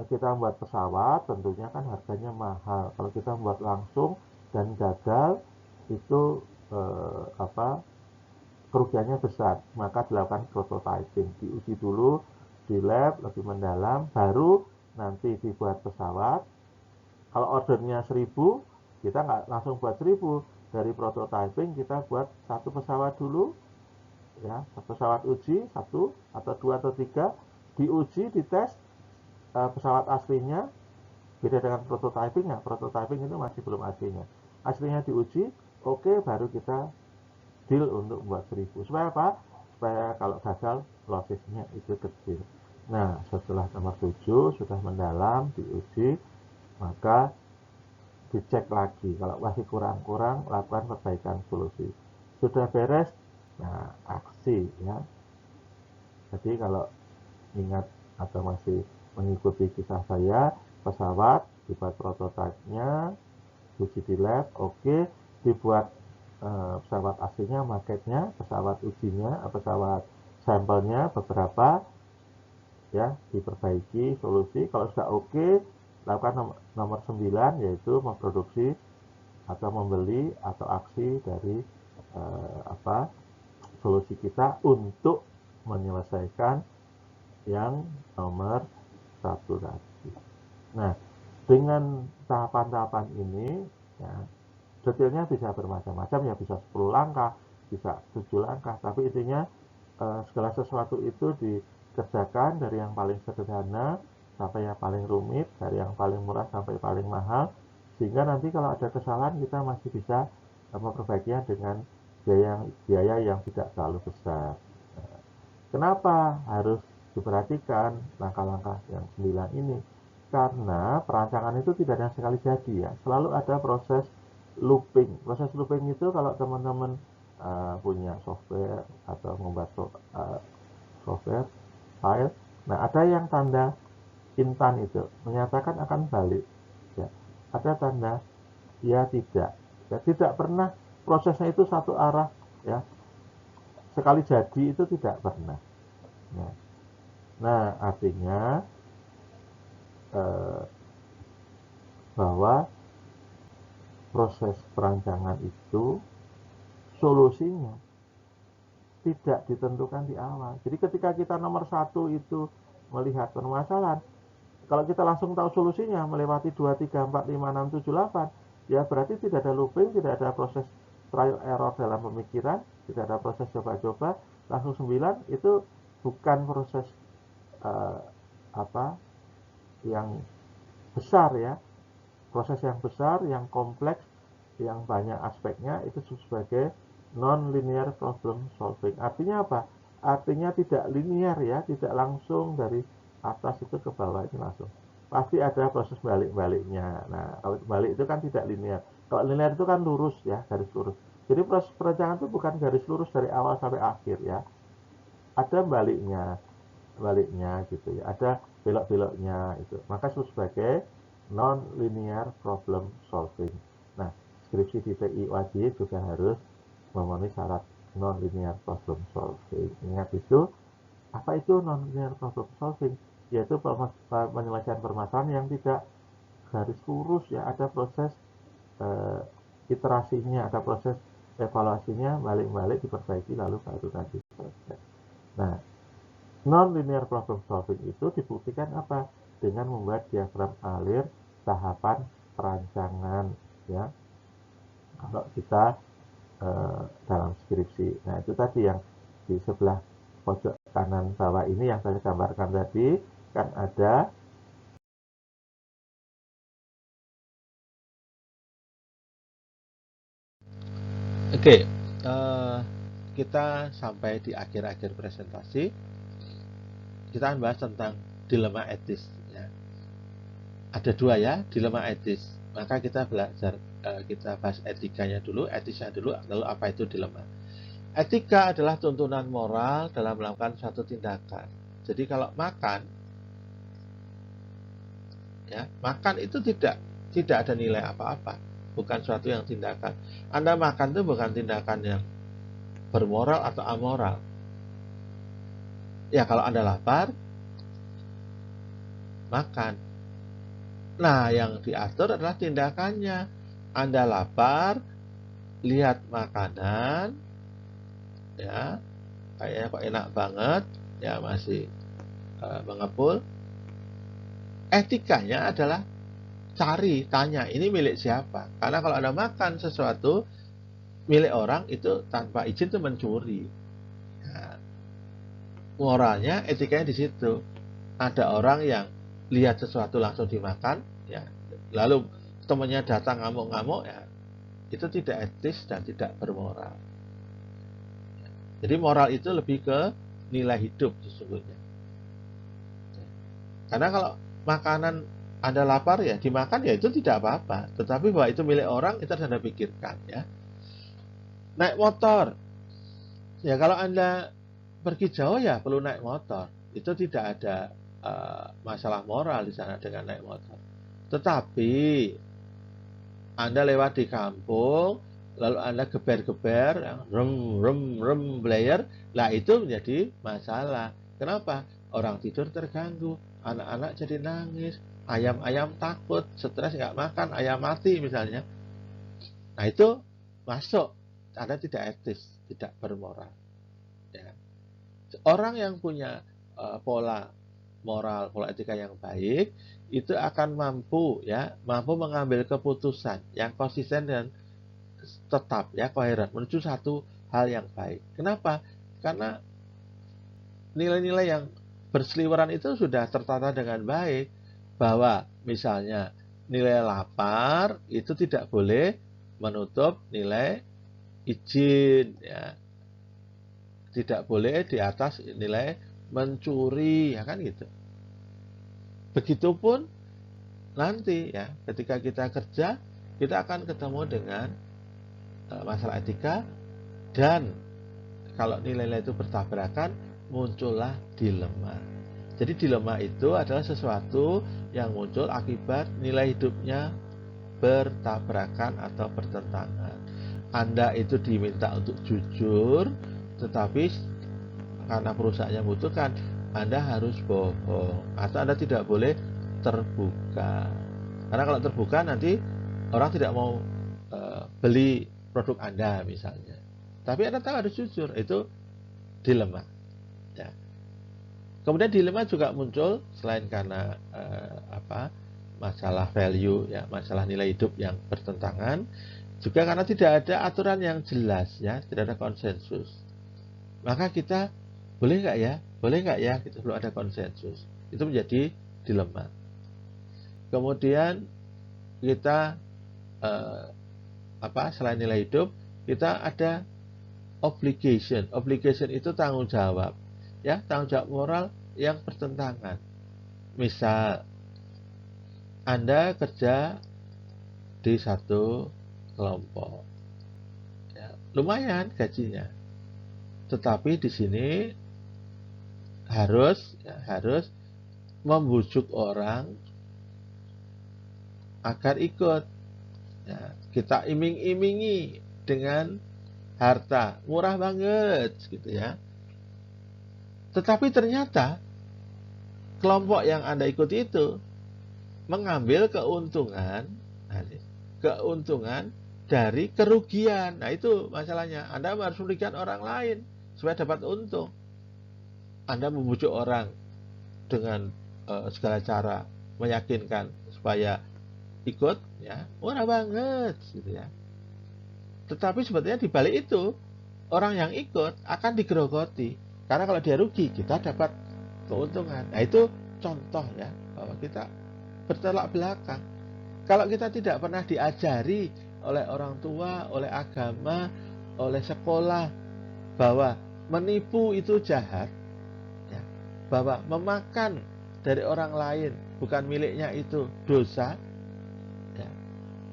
kita membuat pesawat, tentunya kan harganya mahal. Kalau kita membuat langsung dan gagal, itu kerugiannya besar. Maka dilakukan prototyping, diuji dulu di lab lebih mendalam, baru nanti dibuat pesawat. Kalau ordernya 1000, kita nggak langsung buat 1000. Dari prototyping kita buat satu pesawat dulu, ya, pesawat uji, 1 atau 2 atau 3, diuji, dites pesawat aslinya. Beda dengan prototyping ya, prototyping itu masih belum aslinya. Aslinya diuji, oke, baru kita deal untuk membuat 1000. Supaya apa? Supaya kalau gagal, lossesnya itu kecil. Nah, setelah nomor 7 sudah mendalam, diuji, maka dicek lagi. Kalau masih kurang-kurang, lakukan perbaikan solusi. Sudah beres, nah aksi ya. Jadi kalau ingat atau masih mengikuti kisah saya, pesawat dibuat prototipenya, uji di lab, oke, dibuat pesawat aslinya, maketnya, pesawat ujinya, pesawat sampelnya beberapa, ya, diperbaiki solusi. Kalau sudah oke, lakukan nomor 9, yaitu memproduksi atau membeli atau aksi dari solusi kita untuk menyelesaikan yang nomor 1 tadi. Nah, dengan tahapan-tahapan ini, ya, detailnya bisa bermacam-macam ya, bisa 10 langkah, bisa 7 langkah, tapi intinya segala sesuatu itu dikerjakan dari yang paling sederhana sampai yang paling rumit, dari yang paling murah sampai paling mahal, sehingga nanti kalau ada kesalahan kita masih bisa memperbaikinya dengan biaya yang tidak terlalu besar. Kenapa harus diperhatikan langkah-langkah yang 9 ini? Karena perancangan itu tidak ada sekali jadi ya, selalu ada proses looping. Proses looping itu kalau teman-teman punya software atau membuat software file, nah ada yang tanda intan itu menyatakan akan balik, ya. Ada tanda ya tidak, ya, tidak pernah prosesnya itu satu arah, ya. Sekali jadi itu tidak pernah. Nah, artinya bahwa proses perancangan itu solusinya tidak ditentukan di awal. Jadi ketika kita nomor 1 itu melihat permasalahan, kalau kita langsung tahu solusinya melewati 2, 3, 4, 5, 6, 7, 8, ya berarti tidak ada looping, tidak ada proses trial error dalam pemikiran, tidak ada proses coba-coba, langsung 9, itu bukan proses yang besar ya, proses yang besar, yang kompleks, yang banyak aspeknya, itu sebagai non-linear problem solving. Artinya apa? Artinya tidak linear ya, tidak langsung dari atas itu ke bawah itu langsung. Pasti ada proses balik-baliknya. Nah, kalau balik itu kan tidak linear. Kalau linear itu kan lurus ya, garis lurus. Jadi proses perencanaan itu bukan garis lurus dari awal sampai akhir ya. Ada baliknya gitu ya. Ada belok-beloknya itu. Maka itu sebagai non-linear problem solving. Nah, skripsi di TI wajib juga harus memenuhi syarat non-linear problem solving. Ingat itu, apa itu non-linear problem solving? Yaitu penyelesaian permasalahan yang tidak garis lurus ya, ada proses iterasinya, ada proses evaluasinya, balik-balik diperbaiki lalu baru tadi selesai. Nah, non-linear problem solving itu dibuktikan apa? Dengan membuat diagram alir tahapan perancangan ya. Kalau kita dalam skripsi. Nah, itu tadi yang di sebelah pojok kanan bawah ini yang saya gambarkan tadi, kan ada Oke, kita sampai di akhir-akhir presentasi. Kita akan bahas tentang dilema etis ya. Ada 2 ya, dilema etis. Maka kita belajar, kita bahas etikanya dulu, etisnya dulu, lalu apa itu dilema. Etika adalah tuntunan moral dalam melakukan suatu tindakan. Jadi kalau makan, ya, makan itu tidak ada nilai apa-apa, bukan suatu yang tindakan. Anda makan itu bukan tindakan yang bermoral atau amoral. Ya kalau Anda lapar, makan. Nah, yang diatur adalah tindakannya. Anda lapar, lihat makanan, ya, kayaknya kok enak banget, ya masih mengepul. Etikanya adalah cari, tanya, ini milik siapa? Karena kalau Anda makan sesuatu milik orang, itu tanpa izin itu mencuri. Ya, moralnya, etikanya di situ. Ada orang yang lihat sesuatu langsung dimakan, ya, lalu temannya datang ngamuk-ngamuk, ya, itu tidak etis dan tidak bermoral. Jadi moral itu lebih ke nilai hidup sesungguhnya. Karena kalau makanan Anda lapar, ya dimakan, ya itu tidak apa-apa. Tetapi bahwa itu milik orang, itu harus Anda pikirkan, ya. Naik motor, ya kalau Anda pergi jauh, ya perlu naik motor. Itu tidak ada masalah moral di sana dengan naik motor. Tetapi Anda lewat di kampung, lalu Anda geber-geber, rem blayer, lah itu menjadi masalah. Kenapa? Orang tidur terganggu, anak-anak jadi nangis, ayam-ayam takut, stres nggak makan, ayam mati misalnya. Nah itu masuk, Anda tidak etis, tidak bermoral. Ya. Orang yang punya pola moral, pola etika yang baik, itu akan mampu mengambil keputusan yang konsisten dan tetap, ya, koheren menuju satu hal yang baik. Kenapa? Karena nilai-nilai yang berseliweran itu sudah tertata dengan baik, bahwa misalnya nilai lapar itu tidak boleh menutup nilai izin, ya. Tidak boleh di atas nilai mencuri, ya kan gitu. Begitupun nanti, ya, ketika kita kerja, kita akan ketemu dengan masalah etika, dan kalau nilai-nilai itu bertabrakan, muncullah dilema. Jadi dilema itu adalah sesuatu yang muncul akibat nilai hidupnya bertabrakan atau bertentangan. Anda itu diminta untuk jujur, tetapi karena perusahaannya membutuhkan, Anda harus bohong, atau Anda tidak boleh terbuka. Karena kalau terbuka nanti orang tidak mau beli produk Anda misalnya. Tapi Anda tahu harus jujur, itu dilema. Ya. Kemudian dilema juga muncul selain karena masalah value, ya, masalah nilai hidup yang bertentangan, juga karena tidak ada aturan yang jelas, ya, tidak ada konsensus. Maka kita boleh nggak ya, gitu, belum ada konsensus. Itu menjadi dilema. Kemudian kita selain nilai hidup, kita ada obligation. Obligation itu tanggung jawab, ya, tanggung jawab moral yang bertentangan. Misal Anda kerja di satu kelompok, ya, lumayan gajinya, tetapi di sini harus membujuk orang agar ikut, ya, kita iming-imingi dengan harta murah banget, gitu, ya. Tetapi ternyata kelompok yang Anda ikuti itu mengambil keuntungan dari kerugian. Nah itu masalahnya. Anda harus merugikan orang lain supaya dapat untung. Anda membujuk orang dengan segala cara, meyakinkan supaya ikut, ya, murah banget, gitu, ya. Tetapi sebetulnya di balik itu orang yang ikut akan digerogoti, karena kalau dia rugi, kita dapat keuntungan. Nah itu contoh, ya, bahwa kita bertolak belakang. Kalau kita tidak pernah diajari oleh orang tua, oleh agama, oleh sekolah, bahwa menipu itu jahat, ya, bahwa memakan dari orang lain bukan miliknya itu dosa,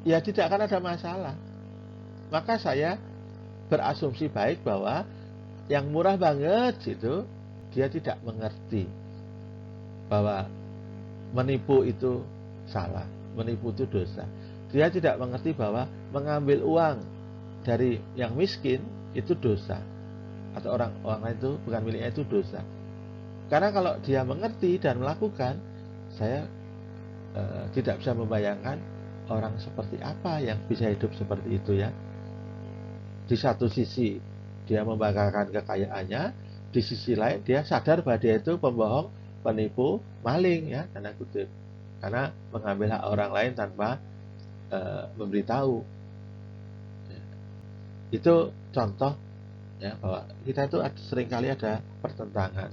ya tidak akan ada masalah. Maka saya berasumsi baik bahwa yang murah banget itu dia tidak mengerti bahwa menipu itu salah, menipu itu dosa. Dia tidak mengerti bahwa mengambil uang dari yang miskin itu dosa, atau orang lain itu bukan miliknya itu dosa. Karena kalau dia mengerti dan melakukan, saya tidak bisa membayangkan orang seperti apa yang bisa hidup seperti itu ya. Di satu sisi dia membanggakan kekayaannya, di sisi lain dia sadar bahwa dia itu pembohong, penipu, maling ya, tanda kutip, karena mengambil hak orang lain tanpa memberitahu. Ya. Itu contoh ya bahwa kita itu seringkali ada pertentangan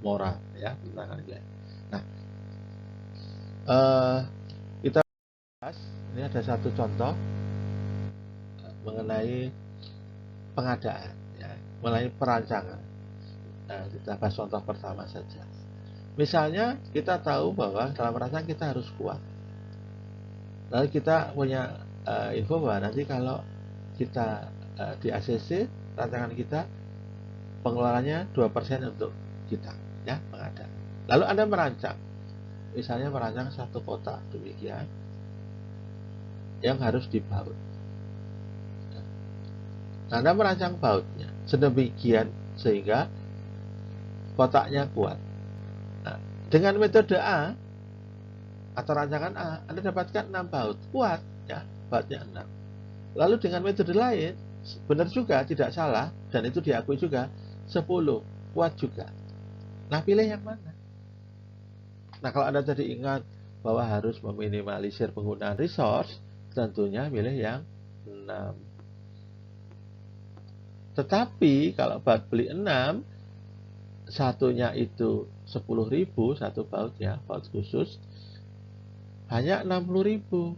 moral ya, pertentangan nilai. Nah, kita bahas ini ada satu contoh mengenai pengadaan ya, mengenai perancangan. Nah, kita bahas contoh pertama saja. Misalnya kita tahu bahwa dalam perancangan kita harus kuat. Lalu kita punya info bahwa nanti kalau kita di ACC rancangan kita pengeluarannya 2% untuk kita ya, pengadaan. Lalu Anda merancang, misalnya merancang satu kotak demikian yang harus dibaut. Anda merancang bautnya sedemikian sehingga kotaknya kuat. Nah, dengan metode A atau rancangan A, Anda dapatkan 6 baut kuat ya, bautnya 6. Lalu dengan metode lain, benar juga, tidak salah, dan itu diakui juga, 10 kuat juga. Nah, pilih yang mana? Nah, kalau Anda tadi ingat bahwa harus meminimalisir penggunaan resource, tentunya pilih yang 6. Tetapi kalau baut beli 6, satunya itu 10.000, satu bautnya, baut khusus, hanya 60.000.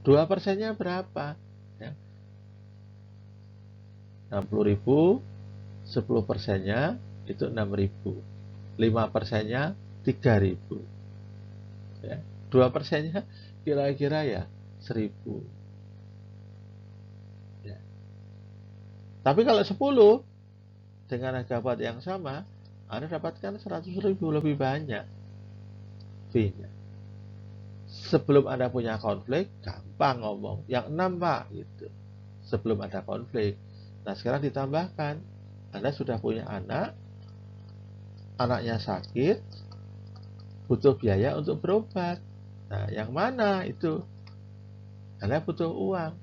2%-nya berapa? Ya. 60.000, 10%-nya itu 6.000. 5%-nya 3.000. Ya. 2%-nya kira-kira ya 1.000. Ya. Tapi kalau 10 dengan harga baut yang sama, Anda dapatkan 100.000 lebih banyak fee-nya. Sebelum Anda punya konflik, gampang ngomong. Yang 6 Pak, gitu. Sebelum ada konflik. Nah, sekarang ditambahkan, Anda sudah punya anak, anaknya sakit, butuh biaya untuk berobat. Nah, yang mana itu? Anda butuh uang.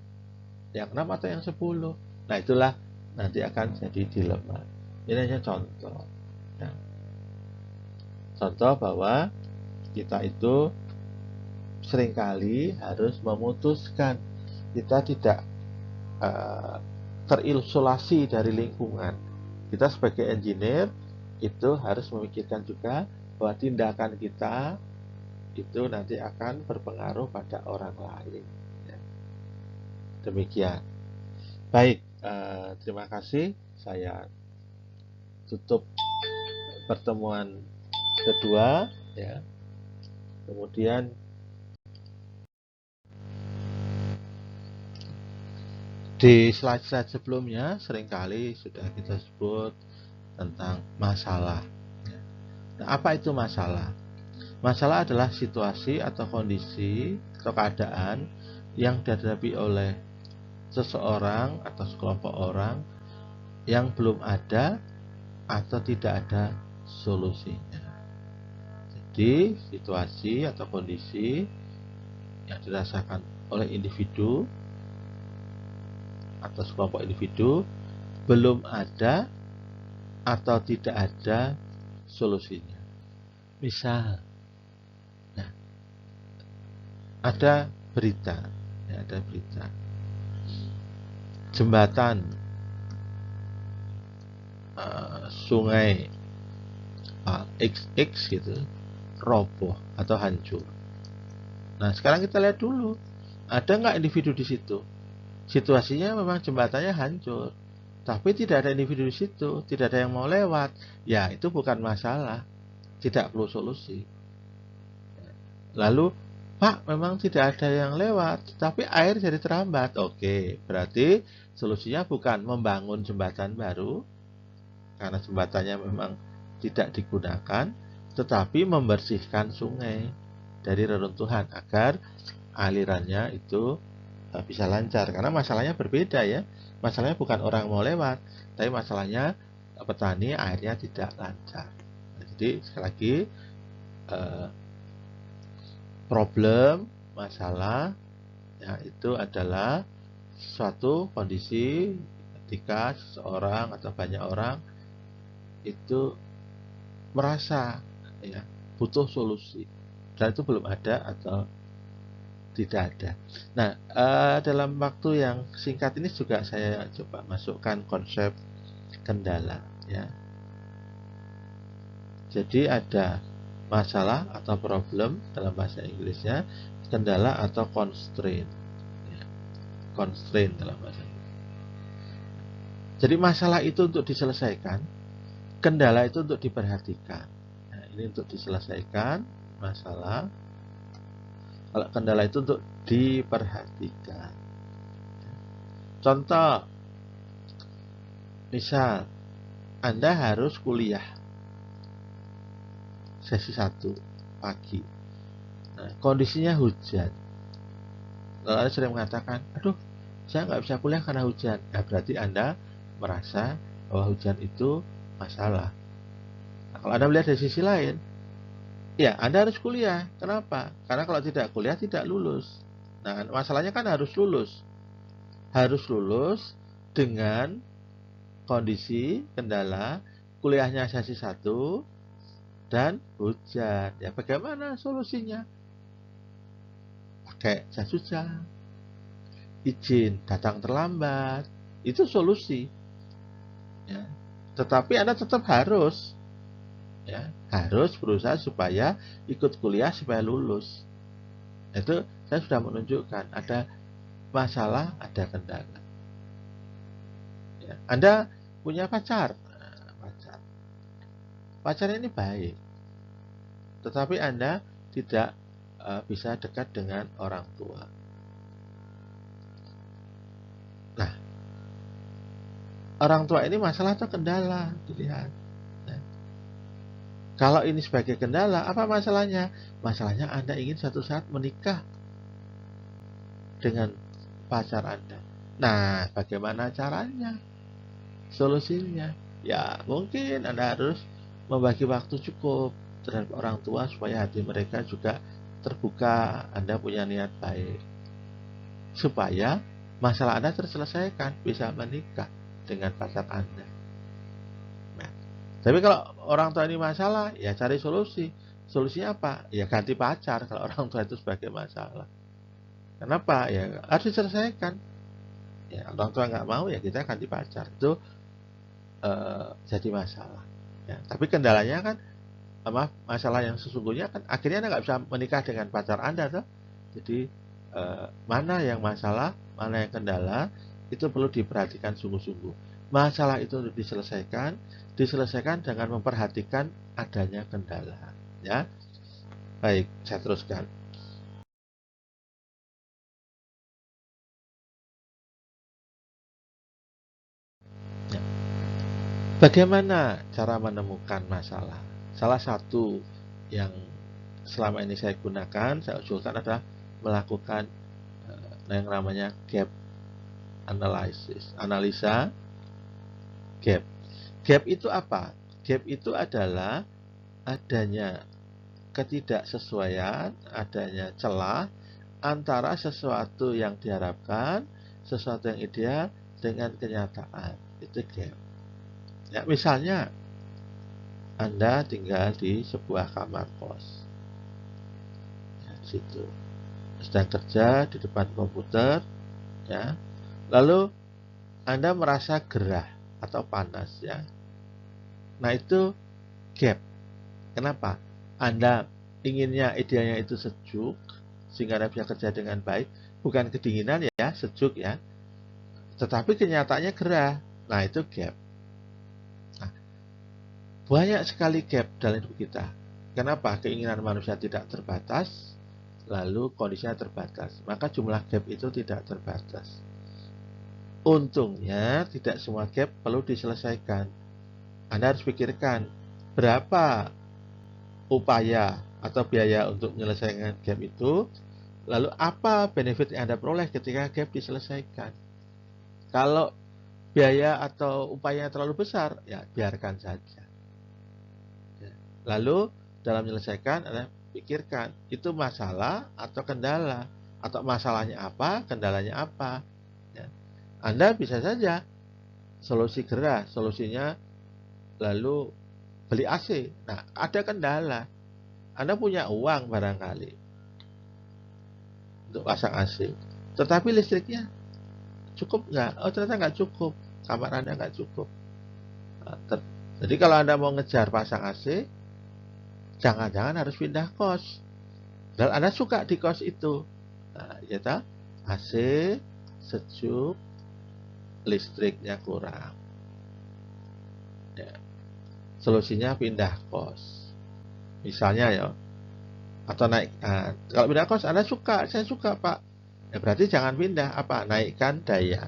Yang 6 atau yang 10? Nah, itulah nanti akan jadi dilema. Ini hanya contoh. Ya. Contoh bahwa kita itu seringkali harus memutuskan. Kita tidak terisolasi dari lingkungan. Kita sebagai engineer itu harus memikirkan juga bahwa tindakan kita itu nanti akan berpengaruh pada orang lain. Ya. Demikian. Baik, terima kasih. Saya tutup pertemuan kedua. Ya. Kemudian di slide-slide sebelumnya seringkali sudah kita sebut tentang masalah. Nah, apa itu masalah? Masalah adalah situasi atau kondisi atau keadaan yang dihadapi oleh seseorang atau sekelompok orang yang belum ada atau tidak ada solusinya. Jadi, situasi atau kondisi yang dirasakan oleh individu atau sekelompok individu belum ada atau tidak ada solusinya. Misal, nah, ada berita, ya, ada berita jembatan sungai XX gitu roboh atau hancur. Nah, sekarang kita lihat dulu, ada nggak individu di situ? Situasinya memang jembatannya hancur, tapi tidak ada individu di situ, tidak ada yang mau lewat. Ya, itu bukan masalah, tidak perlu solusi. Lalu Pak, memang tidak ada yang lewat, tapi air jadi terhambat. Oke, berarti solusinya bukan membangun jembatan baru, karena jembatannya memang tidak digunakan, tetapi membersihkan sungai dari reruntuhan agar alirannya itu bisa lancar. Karena masalahnya berbeda ya. Masalahnya bukan orang mau lewat, tapi masalahnya petani airnya tidak lancar. Nah, jadi sekali lagi problem, masalah ya itu adalah suatu kondisi ketika seseorang atau banyak orang itu merasa ya butuh solusi dan itu belum ada atau tidak ada. Nah, dalam waktu yang singkat ini juga saya coba masukkan konsep kendala ya. Jadi ada masalah atau problem dalam bahasa Inggrisnya, kendala atau constraint ya. Constraint dalam bahasa Inggris. Jadi masalah itu untuk diselesaikan, kendala itu untuk diperhatikan. Nah, ini untuk diselesaikan masalah. Kalau kendala itu untuk diperhatikan. Contoh, misal Anda harus kuliah sesi 1 pagi. Nah, kondisinya hujan. Lalu Anda sering mengatakan, aduh, saya nggak bisa kuliah karena hujan. Nah, berarti Anda merasa bahwa hujan itu masalah. Nah, kalau Anda melihat dari sisi lain, ya, Anda harus kuliah. Kenapa? Karena kalau tidak kuliah, tidak lulus. Nah, masalahnya kan harus lulus. Harus lulus dengan kondisi kendala kuliahnya sesi 1 dan hujan. Ya, bagaimana solusinya? Pakai jas hujan. Izin datang terlambat. Itu solusi. Ya. Tetapi Anda tetap harus ya, harus berusaha supaya ikut kuliah supaya lulus. Itu saya sudah menunjukkan ada masalah, ada kendala. Ya, Anda punya pacar, pacar ini baik, tetapi Anda tidak bisa dekat dengan orang tua. Nah, orang tua ini masalah atau kendala? Dilihat. Kalau ini sebagai kendala, apa masalahnya? Masalahnya Anda ingin suatu saat menikah dengan pacar Anda. Nah, bagaimana caranya? Solusinya? Ya, mungkin Anda harus membagi waktu cukup terhadap orang tua supaya hati mereka juga terbuka, Anda punya niat baik. Supaya masalah Anda terselesaikan, bisa menikah dengan pacar Anda. Tapi kalau orang tua ini masalah, ya cari solusi. Solusinya apa? Ya ganti pacar kalau orang tua itu sebagai masalah. Kenapa? Ya harus diselesaikan. Ya orang tua nggak mau, ya kita ganti pacar. Itu jadi masalah. Ya, tapi kendalanya kan, masalah yang sesungguhnya kan akhirnya Anda nggak bisa menikah dengan pacar Anda, tuh. Jadi mana yang masalah, mana yang kendala, itu perlu diperhatikan sungguh-sungguh. Masalah itu untuk diselesaikan dengan memperhatikan adanya kendala. Ya, baik, saya teruskan. Ya. Bagaimana cara menemukan masalah? Salah satu yang selama ini saya gunakan, saya usulkan adalah melakukan yang namanya gap analysis, analisa gap. Gap itu apa? Gap itu adalah adanya ketidaksesuaian, adanya celah antara sesuatu yang diharapkan, sesuatu yang ideal dengan kenyataan. Itu gap. Ya, misalnya Anda tinggal di sebuah kamar kos. Ya, di situ. Sedang kerja di depan komputer, ya. Lalu Anda merasa gerah atau panas, ya. Nah, itu gap. Kenapa? Anda inginnya idealnya itu sejuk sehingga Anda bisa kerja dengan baik, bukan kedinginan ya, sejuk ya. Tetapi kenyataannya gerah. Nah, itu gap. Nah, banyak sekali gap dalam hidup kita. Kenapa? Keinginan manusia tidak terbatas, lalu kondisinya terbatas, maka jumlah gap itu tidak terbatas. Untungnya tidak semua gap perlu diselesaikan. Anda harus pikirkan berapa upaya atau biaya untuk menyelesaikan gap itu, lalu apa benefit yang Anda peroleh ketika gap diselesaikan. Kalau biaya atau upaya terlalu besar, ya biarkan saja. Lalu dalam menyelesaikan, Anda pikirkan itu masalah atau kendala, atau masalahnya apa, kendalanya apa. Ya. Anda bisa saja solusi gerah, solusinya lalu beli AC. Nah, ada kendala. Anda punya uang barangkali untuk pasang AC, tetapi listriknya cukup nggak? Oh, ternyata nggak cukup. Kamar Anda nggak cukup. Jadi kalau Anda mau ngejar pasang AC, jangan-jangan harus pindah kos. Dan Anda suka di kos itu. Nah, ya tak? AC, sejuk, listriknya kurang. Ya. Solusinya pindah kos. Misalnya ya, atau naik. Nah, kalau pindah kos Anda suka, saya suka Pak. Ya berarti jangan pindah. Apa? Naikkan daya.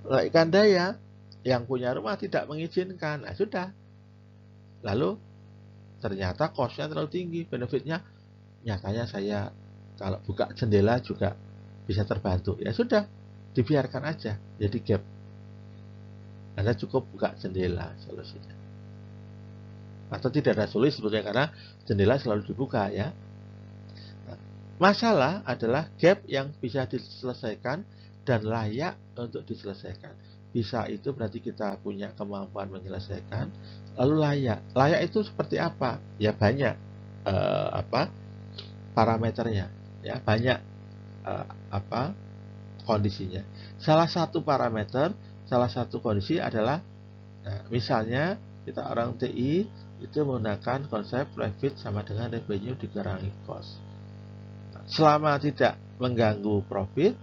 Naikkan daya, yang punya rumah tidak mengizinkan. Nah sudah. Lalu ternyata kosnya terlalu tinggi, benefitnya nyatanya saya kalau buka jendela juga bisa terbantu. Ya sudah, dibiarkan aja jadi gap. Anda cukup buka jendela solusinya. Atau tidak ada solusi sebetulnya karena jendela selalu dibuka ya. Nah, masalah adalah gap yang bisa diselesaikan dan layak untuk diselesaikan. Bisa itu berarti kita punya kemampuan menyelesaikan. Lalu layak. Layak itu seperti apa? Ya banyak parameternya. Ya banyak kondisinya. Salah satu parameter, salah satu kondisi adalah misalnya kita orang TI itu menggunakan konsep profit sama dengan revenue dikurangi cost. Selama tidak mengganggu profit,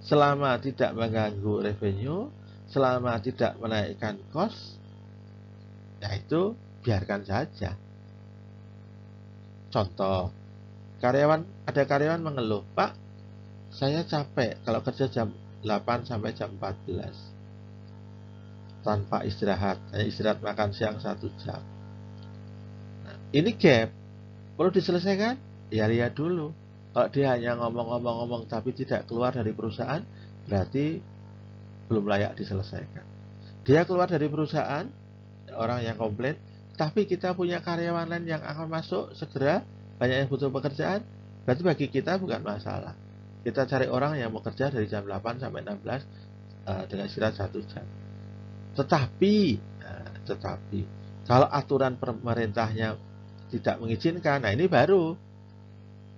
selama tidak mengganggu revenue, selama tidak menaikkan cost, ya itu biarkan saja. Contoh, ada karyawan mengeluh, Pak, saya capek kalau kerja jam 8 sampai jam 14 tanpa istirahat, hanya istirahat makan siang 1 jam. Nah, ini gap, perlu diselesaikan? Ya lihat dulu. Kalau dia hanya ngomong-ngomong tapi tidak keluar dari perusahaan, berarti belum layak diselesaikan. Dia keluar dari perusahaan, orang yang komplain, tapi kita punya karyawan lain yang akan masuk segera, banyak yang butuh pekerjaan, berarti bagi kita bukan masalah. Kita cari orang yang mau kerja dari jam 8 sampai 16 dengan istirahat 1 jam. Tetapi kalau aturan pemerintahnya tidak mengizinkan, nah ini baru.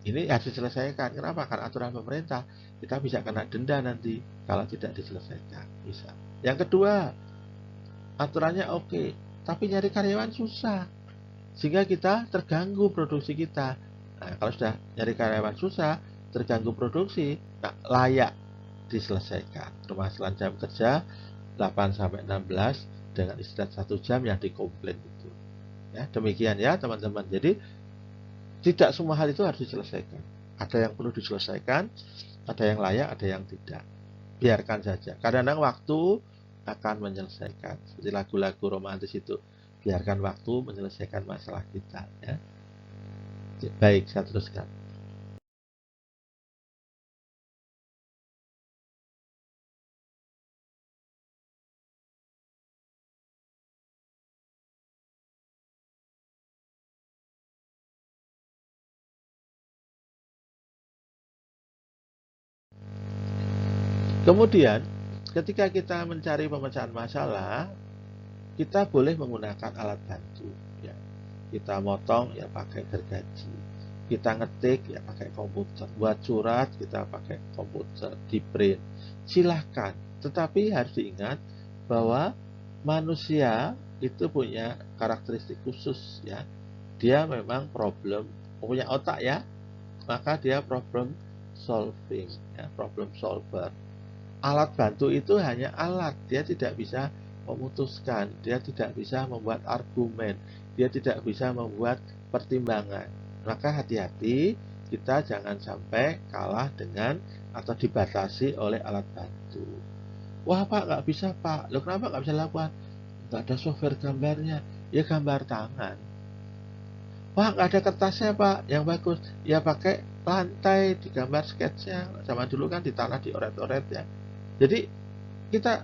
Ini harus diselesaikan. Kenapa? Karena aturan pemerintah. Kita bisa kena denda nanti kalau tidak diselesaikan. Bisa. Yang kedua, aturannya oke, tapi nyari karyawan susah. Sehingga kita terganggu produksi kita. Nah, kalau sudah nyari karyawan susah, terganggu produksi, nah layak diselesaikan. Permasalahan jam kerja 8 sampai 16 dengan istirahat 1 jam yang dikomplain itu. Ya, demikian ya teman-teman. Jadi tidak semua hal itu harus diselesaikan. Ada yang perlu diselesaikan, ada yang layak, ada yang tidak. Biarkan saja. Kadang-kadang waktu akan menyelesaikan. Seperti lagu-lagu romantis itu. Biarkan waktu menyelesaikan masalah kita. Ya. Baik, saya teruskan. Kemudian, ketika kita mencari pemecahan masalah, kita boleh menggunakan alat bantu. Ya. Kita motong, ya pakai gergaji. Kita ngetik, ya pakai komputer. Buat surat, kita pakai komputer, di print. Silahkan. Tetapi harus diingat bahwa manusia itu punya karakteristik khusus. Ya. Dia memang punya otak ya, maka dia problem solving, ya, problem solver. Alat bantu itu hanya alat, dia tidak bisa memutuskan, dia tidak bisa membuat argumen, dia tidak bisa membuat pertimbangan. Maka hati-hati kita jangan sampai kalah dengan atau dibatasi oleh alat bantu. Wah Pak, nggak bisa Pak. Loh kenapa nggak bisa lakukan? Nggak ada software gambarnya. Ya gambar tangan. Wah nggak ada kertasnya Pak, yang bagus. Ya pakai lantai, digambar sketsnya. Zaman dulu kan di tanah dioret-oret ya. Jadi kita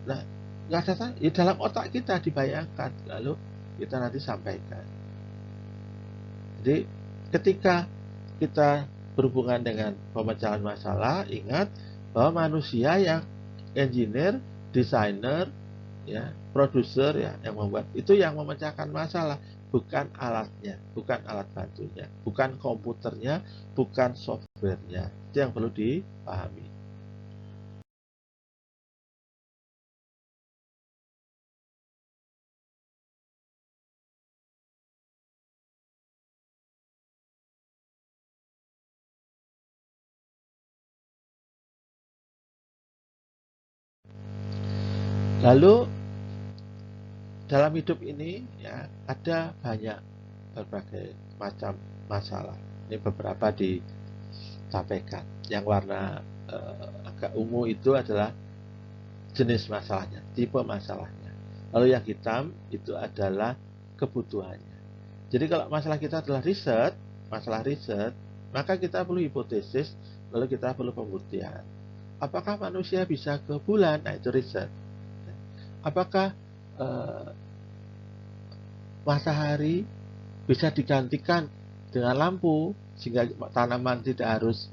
nah nggak ada, ya dalam otak kita dibayangkan, lalu kita nanti sampaikan. Jadi ketika kita berhubungan dengan pemecahan masalah, ingat bahwa manusia yang engineer, desainer, ya, produser ya, yang membuat itu yang memecahkan masalah, bukan alatnya, bukan alat bantunya, bukan komputernya, bukan softwarenya. Itu yang perlu dipahami. Lalu dalam hidup ini ya ada banyak berbagai macam masalah. Ini beberapa disampaikan. Yang warna agak ungu itu adalah jenis masalahnya, tipe masalahnya. Lalu yang hitam itu adalah kebutuhannya. Jadi kalau masalah kita adalah riset, masalah riset, maka kita perlu hipotesis, lalu kita perlu pembuktian. Apakah manusia bisa ke bulan? Nah itu riset. Apakah matahari bisa digantikan dengan lampu sehingga tanaman tidak harus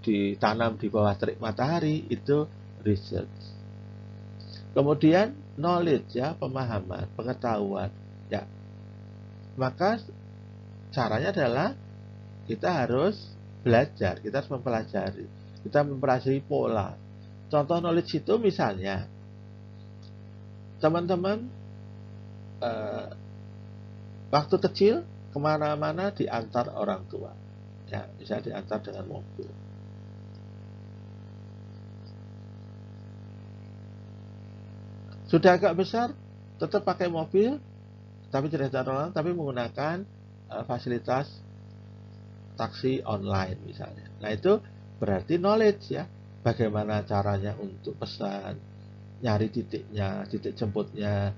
ditanam di bawah terik matahari? Itu research. Kemudian knowledge ya, pemahaman, pengetahuan ya. Maka caranya adalah kita harus belajar, kita harus mempelajari, kita mempelajari pola. Contoh knowledge itu misalnya teman-teman waktu kecil kemana-mana diantar orang tua, ya bisa diantar dengan mobil. Sudah agak besar tetap pakai mobil, tapi tidak diantar orang, tapi menggunakan fasilitas taksi online misalnya. Nah itu berarti knowledge ya, bagaimana caranya untuk pesan, nyari titiknya, titik jemputnya,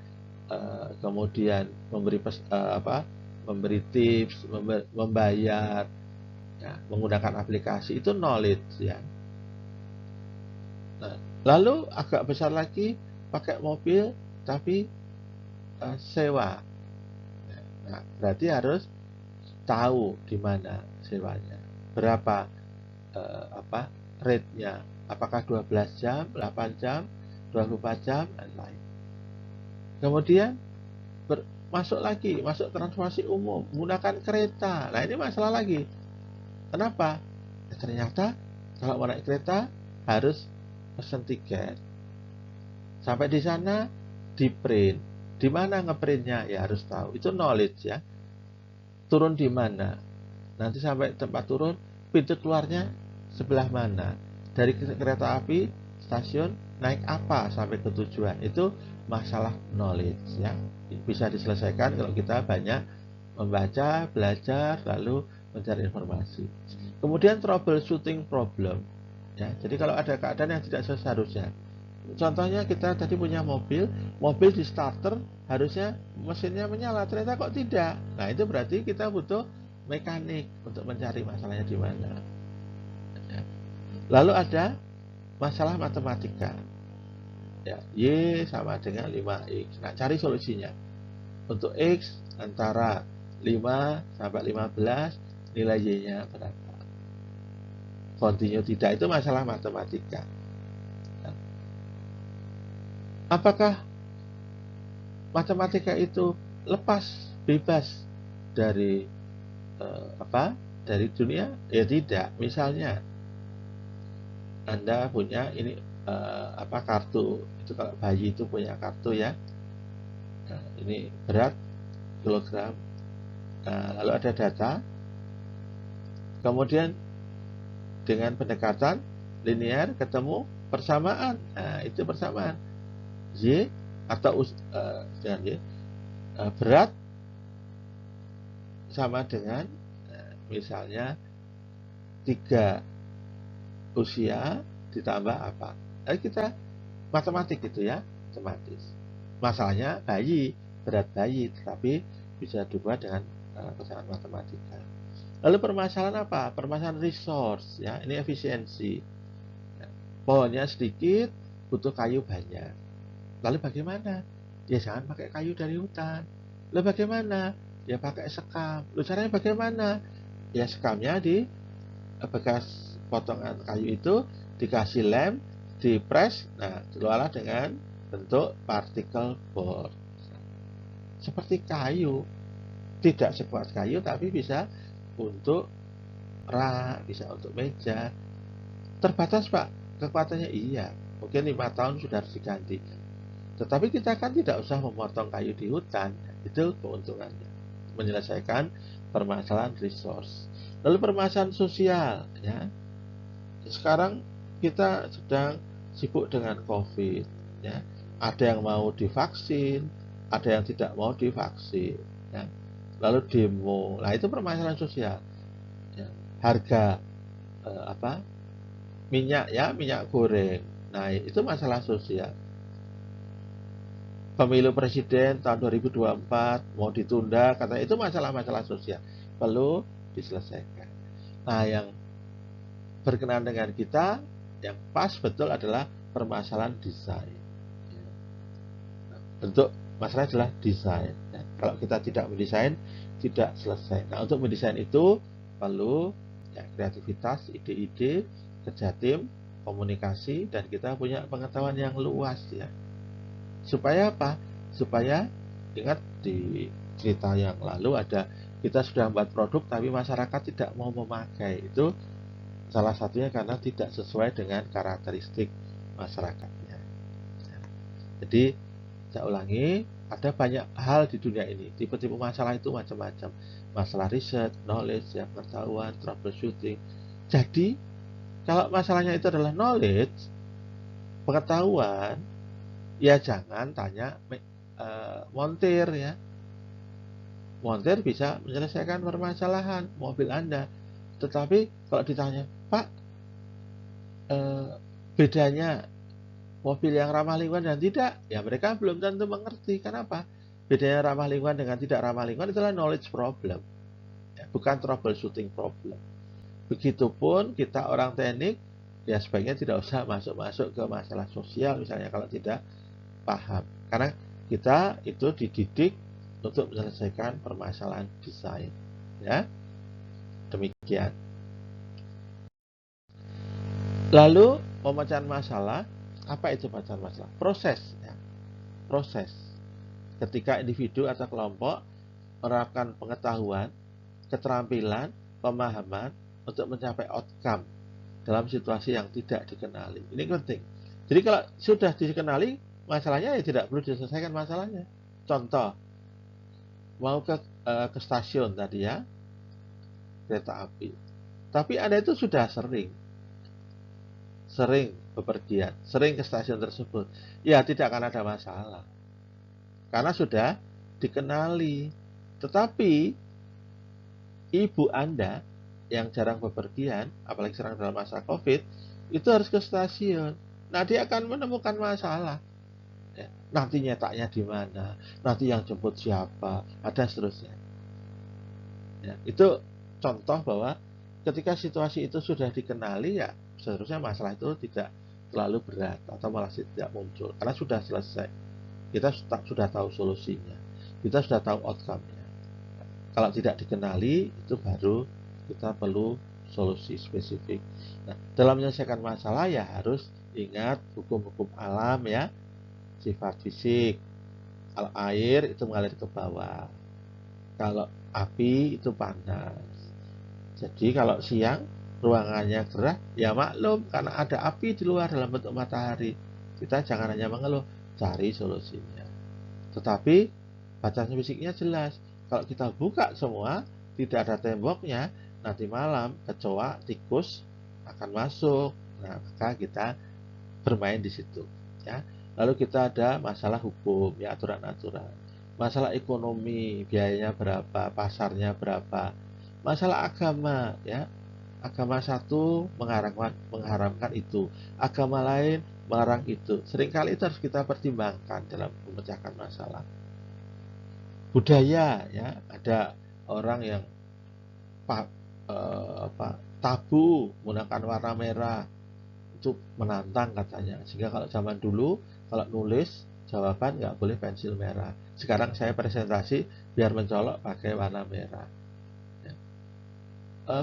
kemudian memberi memberi tips, membayar, ya, menggunakan aplikasi, itu knowledge ya. Nah, lalu agak besar lagi pakai mobil tapi sewa. Nah, berarti harus tahu di mana sewanya, berapa rate-nya, apakah 12 jam, 8 jam, 24 jam, dan lain. Kemudian masuk transportasi umum, menggunakan kereta. Nah ini masalah lagi. Kenapa? Ya, ternyata kalau mau naik kereta harus pesen tiket. Sampai di sana di print. Di mana ngeprintnya? Ya harus tahu. Itu knowledge ya. Turun di mana? Nanti sampai tempat turun, pintu keluarnya sebelah mana? Dari kereta api, stasiun, naik apa sampai ke tujuan? Itu masalah knowledge ya. Bisa diselesaikan kalau kita banyak membaca, belajar, lalu mencari informasi. Kemudian troubleshooting problem ya. Jadi kalau ada keadaan yang tidak seharusnya, contohnya kita tadi punya mobil di starter harusnya mesinnya menyala, ternyata kok tidak. Nah itu berarti kita butuh mekanik untuk mencari masalahnya di mana. Lalu ada masalah matematika ya, Y sama dengan 5X. Nah cari solusinya. Untuk X antara 5 sampai 15, nilai Y-nya berapa? Continue tidak, itu masalah matematika. Nah, apakah matematika itu lepas, bebas dari dari dunia? Ya tidak. Misalnya Anda punya ini kartu, itu kalau bayi itu punya kartu ya. Nah, ini berat kilogram. Nah, lalu ada data. Kemudian dengan pendekatan linear ketemu persamaan. Nah, itu persamaan. Y atau dengan Y berat sama dengan misalnya 3 usia ditambah apa. Kita matematik gitu ya, matematis. Masalahnya bayi, berat bayi, tetapi bisa dibuat dengan kesalahan matematika. Lalu permasalahan apa? Permasalahan resource, ya, ini efisiensi. Ya, pohonnya sedikit, butuh kayu banyak. Lalu bagaimana? Ya jangan pakai kayu dari hutan. Lalu bagaimana? Ya pakai sekam. Lalu caranya bagaimana? Ya sekamnya di bekas potongan kayu itu dikasih lem, dipres, nah keluarlah dengan bentuk particle board. Seperti kayu, tidak sekuat kayu tapi bisa untuk rak, bisa untuk meja. Terbatas Pak, kekuatannya iya. Mungkin 5 tahun sudah harus diganti. Tetapi kita kan tidak usah memotong kayu di hutan, itu keuntungannya. Menyelesaikan permasalahan resource. Lalu permasalahan sosial, ya. Sekarang kita sedang sibuk dengan COVID, ya. Ada yang mau divaksin, ada yang tidak mau divaksin, ya. Lalu demo, nah itu permasalahan sosial. Ya. Harga minyak, ya, minyak goreng, nah itu masalah sosial. Pemilu presiden tahun 2024 mau ditunda, katanya itu masalah-masalah sosial perlu diselesaikan. Nah, yang berkenaan dengan kita yang pas betul adalah permasalahan desain. Bentuk masalah adalah desain. Kalau kita tidak mendesain, tidak selesai. Nah, untuk mendesain itu perlu ya, kreativitas, ide-ide, kerja tim, komunikasi, dan kita punya pengetahuan yang luas ya. Supaya apa? Supaya ingat di cerita yang lalu ada kita sudah membuat produk tapi masyarakat tidak mau memakai. Itu salah satunya karena tidak sesuai dengan karakteristik masyarakatnya. Jadi saya ulangi, ada banyak hal di dunia ini. Tipe-tipe masalah itu macam-macam. Masalah riset, knowledge, ya, pengetahuan, troubleshooting. Jadi kalau masalahnya itu adalah knowledge, pengetahuan, ya jangan tanya montir ya. Montir bisa menyelesaikan permasalahan mobil Anda. Tetapi kalau ditanya, Pak, bedanya mobil yang ramah lingkungan dan tidak, ya mereka belum tentu mengerti. Kenapa? Bedanya ramah lingkungan dengan tidak ramah lingkungan itulah knowledge problem, ya, bukan troubleshooting problem. Begitupun kita orang teknik, ya sebaiknya tidak usah masuk-masuk ke masalah sosial misalnya kalau tidak paham. Karena kita itu dididik untuk menyelesaikan permasalahan desain. Ya, demikian. Lalu pemecahan masalah, apa itu pemecahan masalah? Proses, ya. Proses. Ketika individu atau kelompok menerapkan pengetahuan, keterampilan, pemahaman untuk mencapai outcome dalam situasi yang tidak dikenali. Ini penting. Jadi kalau sudah dikenali masalahnya, ya tidak perlu diselesaikan masalahnya. Contoh, mau ke stasiun tadi ya, kereta api. Tapi Anda itu sudah sering bepergian, sering ke stasiun tersebut. Ya tidak akan ada masalah. Karena sudah dikenali. Tetapi ibu Anda yang jarang bepergian, apalagi sekarang dalam masa COVID, itu harus ke stasiun. Nah, dia akan menemukan masalah. Ya, nanti nyetaknya di mana, nanti yang jemput siapa, ada seterusnya. Ya, itu contoh bahwa ketika situasi itu sudah dikenali, ya seharusnya masalah itu tidak terlalu berat atau malah tidak muncul karena sudah selesai. Kita sudah tahu solusinya, kita sudah tahu outcome-nya. Kalau tidak dikenali, itu baru kita perlu solusi spesifik. Nah, dalam menyelesaikan masalah ya harus ingat hukum-hukum alam ya, sifat fisik. Kalau air itu mengalir ke bawah, kalau api itu panas. Jadi kalau siang ruangannya gerah, ya maklum karena ada api di luar dalam bentuk matahari. Kita jangan hanya mengeluh, cari solusinya. Tetapi batasan fisiknya jelas. Kalau kita buka semua, tidak ada temboknya, nanti malam kecoa, tikus akan masuk. Nah, maka kita bermain di situ. Ya. Lalu kita ada masalah hukum, ya aturan-aturan. masalah ekonomi, biayanya berapa, pasarnya berapa, masalah agama, ya, agama satu mengharamkan itu, agama lain melarang itu. Seringkali itu harus kita pertimbangkan dalam memecahkan masalah. Budaya, ya, ada orang yang tabu menggunakan warna merah, itu menantang katanya. Sehingga kalau zaman dulu, kalau nulis jawaban nggak boleh pensil merah. Sekarang saya presentasi biar mencolok pakai warna merah. Ya.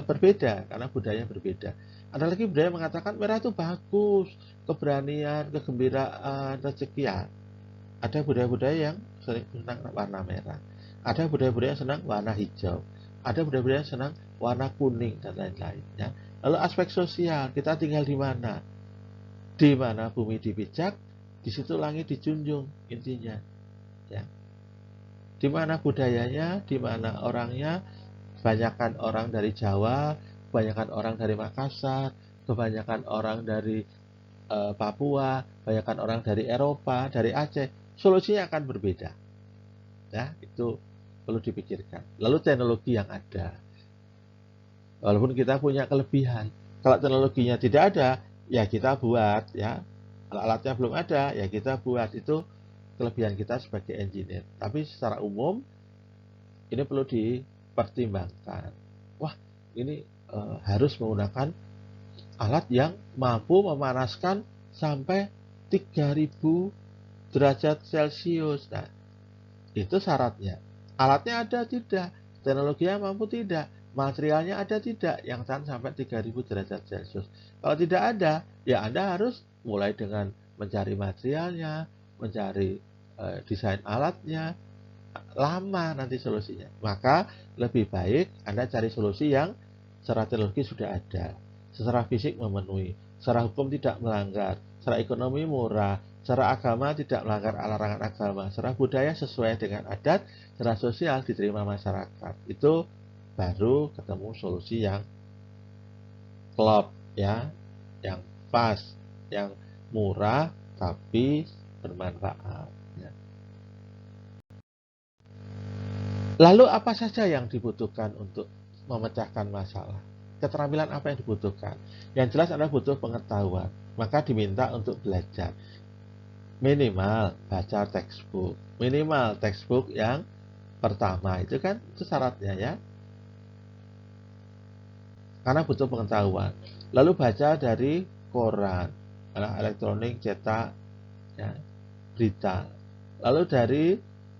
Berbeda karena budaya berbeda. Ada lagi budaya mengatakan merah itu bagus, keberanian, kegembiraan, rezeki. Ya. Ada budaya-budaya yang sering senang warna merah. Ada budaya-budaya yang senang warna hijau. Ada budaya-budaya yang senang warna kuning dan lain-lain. Ya. Lalu aspek sosial, kita tinggal di mana? Di mana bumi dipijak, di situ langit dijunjung, intinya. Ya. Di mana budayanya, di mana orangnya, kebanyakan orang dari Jawa, kebanyakan orang dari Makassar, kebanyakan orang dari Papua, kebanyakan orang dari Eropa, dari Aceh, solusinya akan berbeda. Ya, itu perlu dipikirkan. Lalu teknologi yang ada. Walaupun kita punya kelebihan, kalau teknologinya tidak ada, ya kita buat, ya. Kalau alatnya belum ada, ya kita buat. Itu kelebihan kita sebagai engineer. Tapi secara umum ini perlu dipertimbangkan. Wah, ini harus menggunakan alat yang mampu memanaskan sampai 3000 derajat Celcius. Nah, itu syaratnya. Alatnya ada tidak? Teknologinya mampu tidak? Materialnya ada tidak? Yang tahan sampai 3000 derajat Celcius. Kalau tidak ada, ya Anda harus mulai dengan mencari materialnya, mencari desain alatnya. Lama nanti solusinya. Maka lebih baik Anda cari solusi yang secara teknologi sudah ada, secara fisik memenuhi, secara hukum tidak melanggar, secara ekonomi murah, secara agama tidak melanggar larangan agama, secara budaya sesuai dengan adat, secara sosial diterima masyarakat. Itu baru ketemu solusi yang klop, ya, yang pas, yang murah tapi bermanfaat. Ya. Lalu apa saja yang dibutuhkan untuk memecahkan masalah? Keterampilan apa yang dibutuhkan? Yang jelas Anda butuh pengetahuan, maka diminta untuk belajar. Minimal baca textbook. Minimal textbook yang pertama, itu kan itu syaratnya, ya. Karena butuh pengetahuan. Lalu baca dari koran, elektronik, cetak, ya, berita. Lalu dari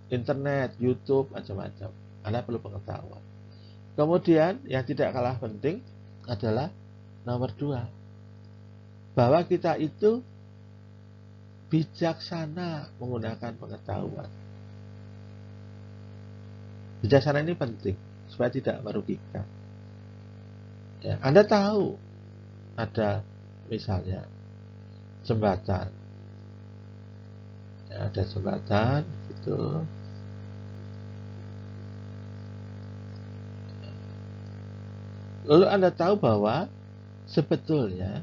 internet, YouTube, macam-macam. Anda perlu pengetahuan. Kemudian yang tidak kalah penting adalah nomor 2, bahwa kita itu bijaksana menggunakan pengetahuan. Bijaksana ini penting supaya tidak merugikan. Ya, Anda tahu ada misalnya jembatan, ya, ada jembatan gitu. Lalu Anda tahu bahwa sebetulnya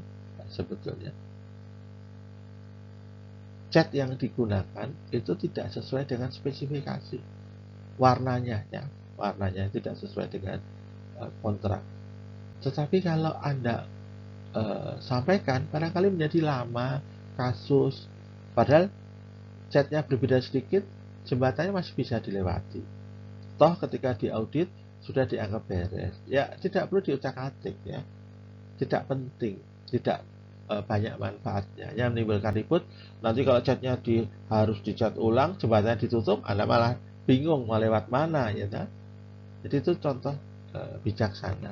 cat yang digunakan itu tidak sesuai dengan spesifikasi. Warnanya tidak sesuai dengan kontrak. Tetapi kalau Anda sampaikan, barangkali menjadi lama kasus. Padahal catnya berbeda sedikit, jembatannya masih bisa dilewati. Toh ketika diaudit sudah dianggap beres. Ya, tidak perlu diutak-atik, ya. Tidak penting, tidak banyak manfaatnya. Yang menimbulkan ribut, nanti kalau catnya harus dicat ulang, jembatannya ditutup, Anda malah bingung mau lewat mana, ya kan? Jadi itu contoh bijaksana.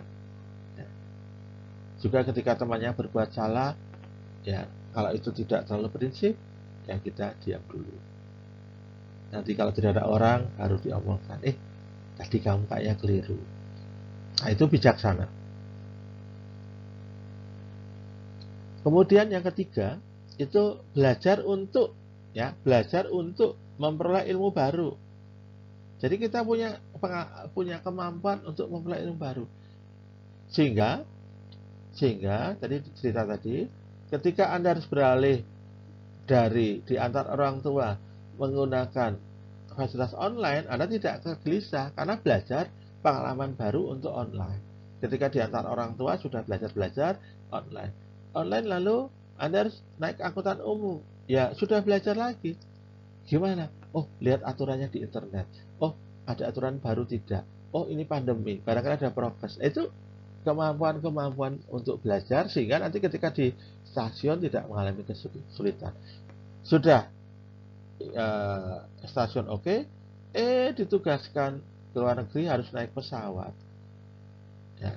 Ya. Juga ketika temannya berbuat salah, ya kalau itu tidak terlalu prinsip, ya kita diam dulu. Nanti kalau tidak ada orang, harus diomongkan, tadi kamu kayaknya keliru. Nah, itu bijaksana. Kemudian yang ketiga, itu belajar untuk memperoleh ilmu baru. Jadi kita punya kemampuan untuk memperoleh ilmu baru. Sehingga tadi cerita tadi, ketika Anda harus beralih di antara orang tua menggunakan fasilitas online, Anda tidak gelisah karena belajar pengalaman baru untuk online. Ketika di antara orang tua sudah belajar online. Online lalu Anda harus naik angkutan umum. Ya, sudah belajar lagi. Gimana? Oh, lihat aturannya di internet. Oh, ada aturan baru tidak. Oh, ini pandemi. Barangkali ada prokes. Itu kemampuan-kemampuan untuk belajar sehingga nanti ketika di stasiun tidak mengalami kesulitan. Sudah stasiun oke, ditugaskan ke luar negeri harus naik pesawat. Ya.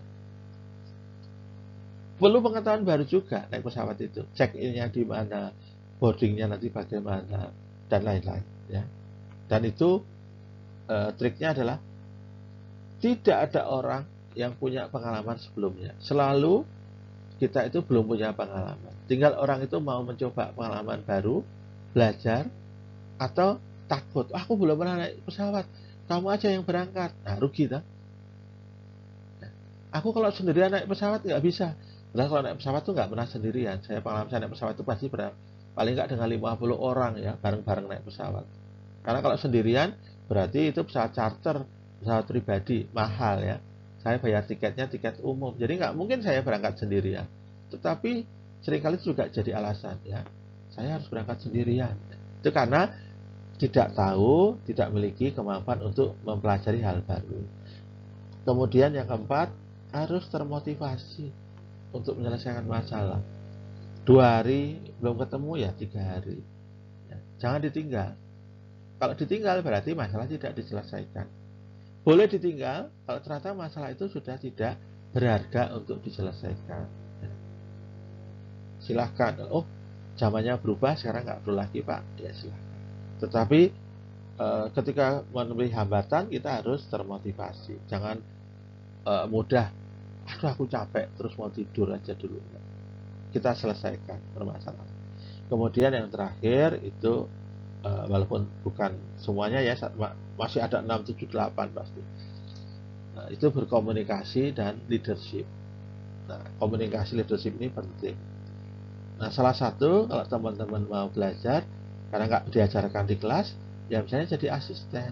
Perlu pengetahuan baru juga naik pesawat itu. Check-in-nya di mana, boarding-nya nanti bagaimana, dan lain-lain. Ya. Dan itu triknya adalah tidak ada orang yang punya pengalaman sebelumnya. Selalu kita itu belum punya pengalaman. Tinggal orang itu mau mencoba pengalaman baru, belajar, atau takut. Aku belum pernah naik pesawat. Kamu aja yang berangkat. Nah, rugi tak? Aku kalau sendirian naik pesawat nggak bisa. Padahal kalau naik pesawat tuh nggak pernah sendirian. Saya pengalaman saya naik pesawat itu pasti paling nggak dengan 50 orang ya, bareng-bareng naik pesawat. Karena kalau sendirian berarti itu pesawat charter, pesawat pribadi, mahal ya. Saya bayar tiketnya tiket umum, jadi nggak mungkin saya berangkat sendirian. Tetapi seringkali itu juga jadi alasan ya, saya harus berangkat sendirian. Itu karena tidak tahu, tidak memiliki kemampuan untuk mempelajari hal baru. Kemudian yang keempat, harus termotivasi untuk menyelesaikan masalah. 2 hari belum ketemu ya 3 hari. Ya, jangan ditinggal. Kalau ditinggal berarti masalah tidak diselesaikan. Boleh ditinggal kalau ternyata masalah itu sudah tidak berharga untuk diselesaikan. Silahkan. Oh, zamannya berubah, sekarang nggak perlu lagi Pak. Ya silahkan. Tetapi ketika menemui hambatan, kita harus termotivasi. Jangan mudah, aduh aku capek, terus mau tidur aja dulu. Kita selesaikan permasalahan. Kemudian yang terakhir itu walaupun bukan semuanya ya, masih ada 6, 7, 8 pasti. Nah, itu berkomunikasi dan leadership. Nah, komunikasi leadership ini penting. Nah, salah satu kalau teman-teman mau belajar karena nggak diajarkan di kelas, ya misalnya jadi asisten.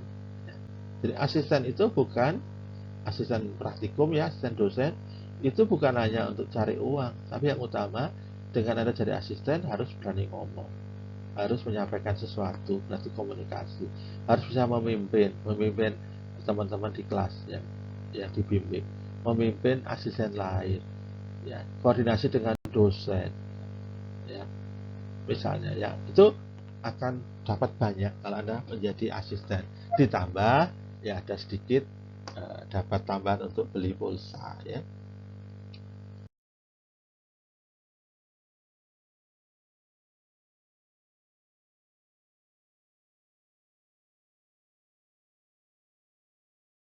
Jadi asisten itu bukan asisten praktikum ya, asisten dosen, itu bukan hanya untuk cari uang, tapi yang utama dengan Anda jadi asisten harus berani ngomong, harus menyampaikan sesuatu, berarti komunikasi, harus bisa memimpin teman-teman di kelas yang dibimbing, memimpin asisten lain, ya, koordinasi dengan dosen, ya, misalnya, ya, itu akan dapat banyak kalau Anda menjadi asisten. Ditambah, ya ada sedikit dapat tambahan untuk beli pulsa, ya.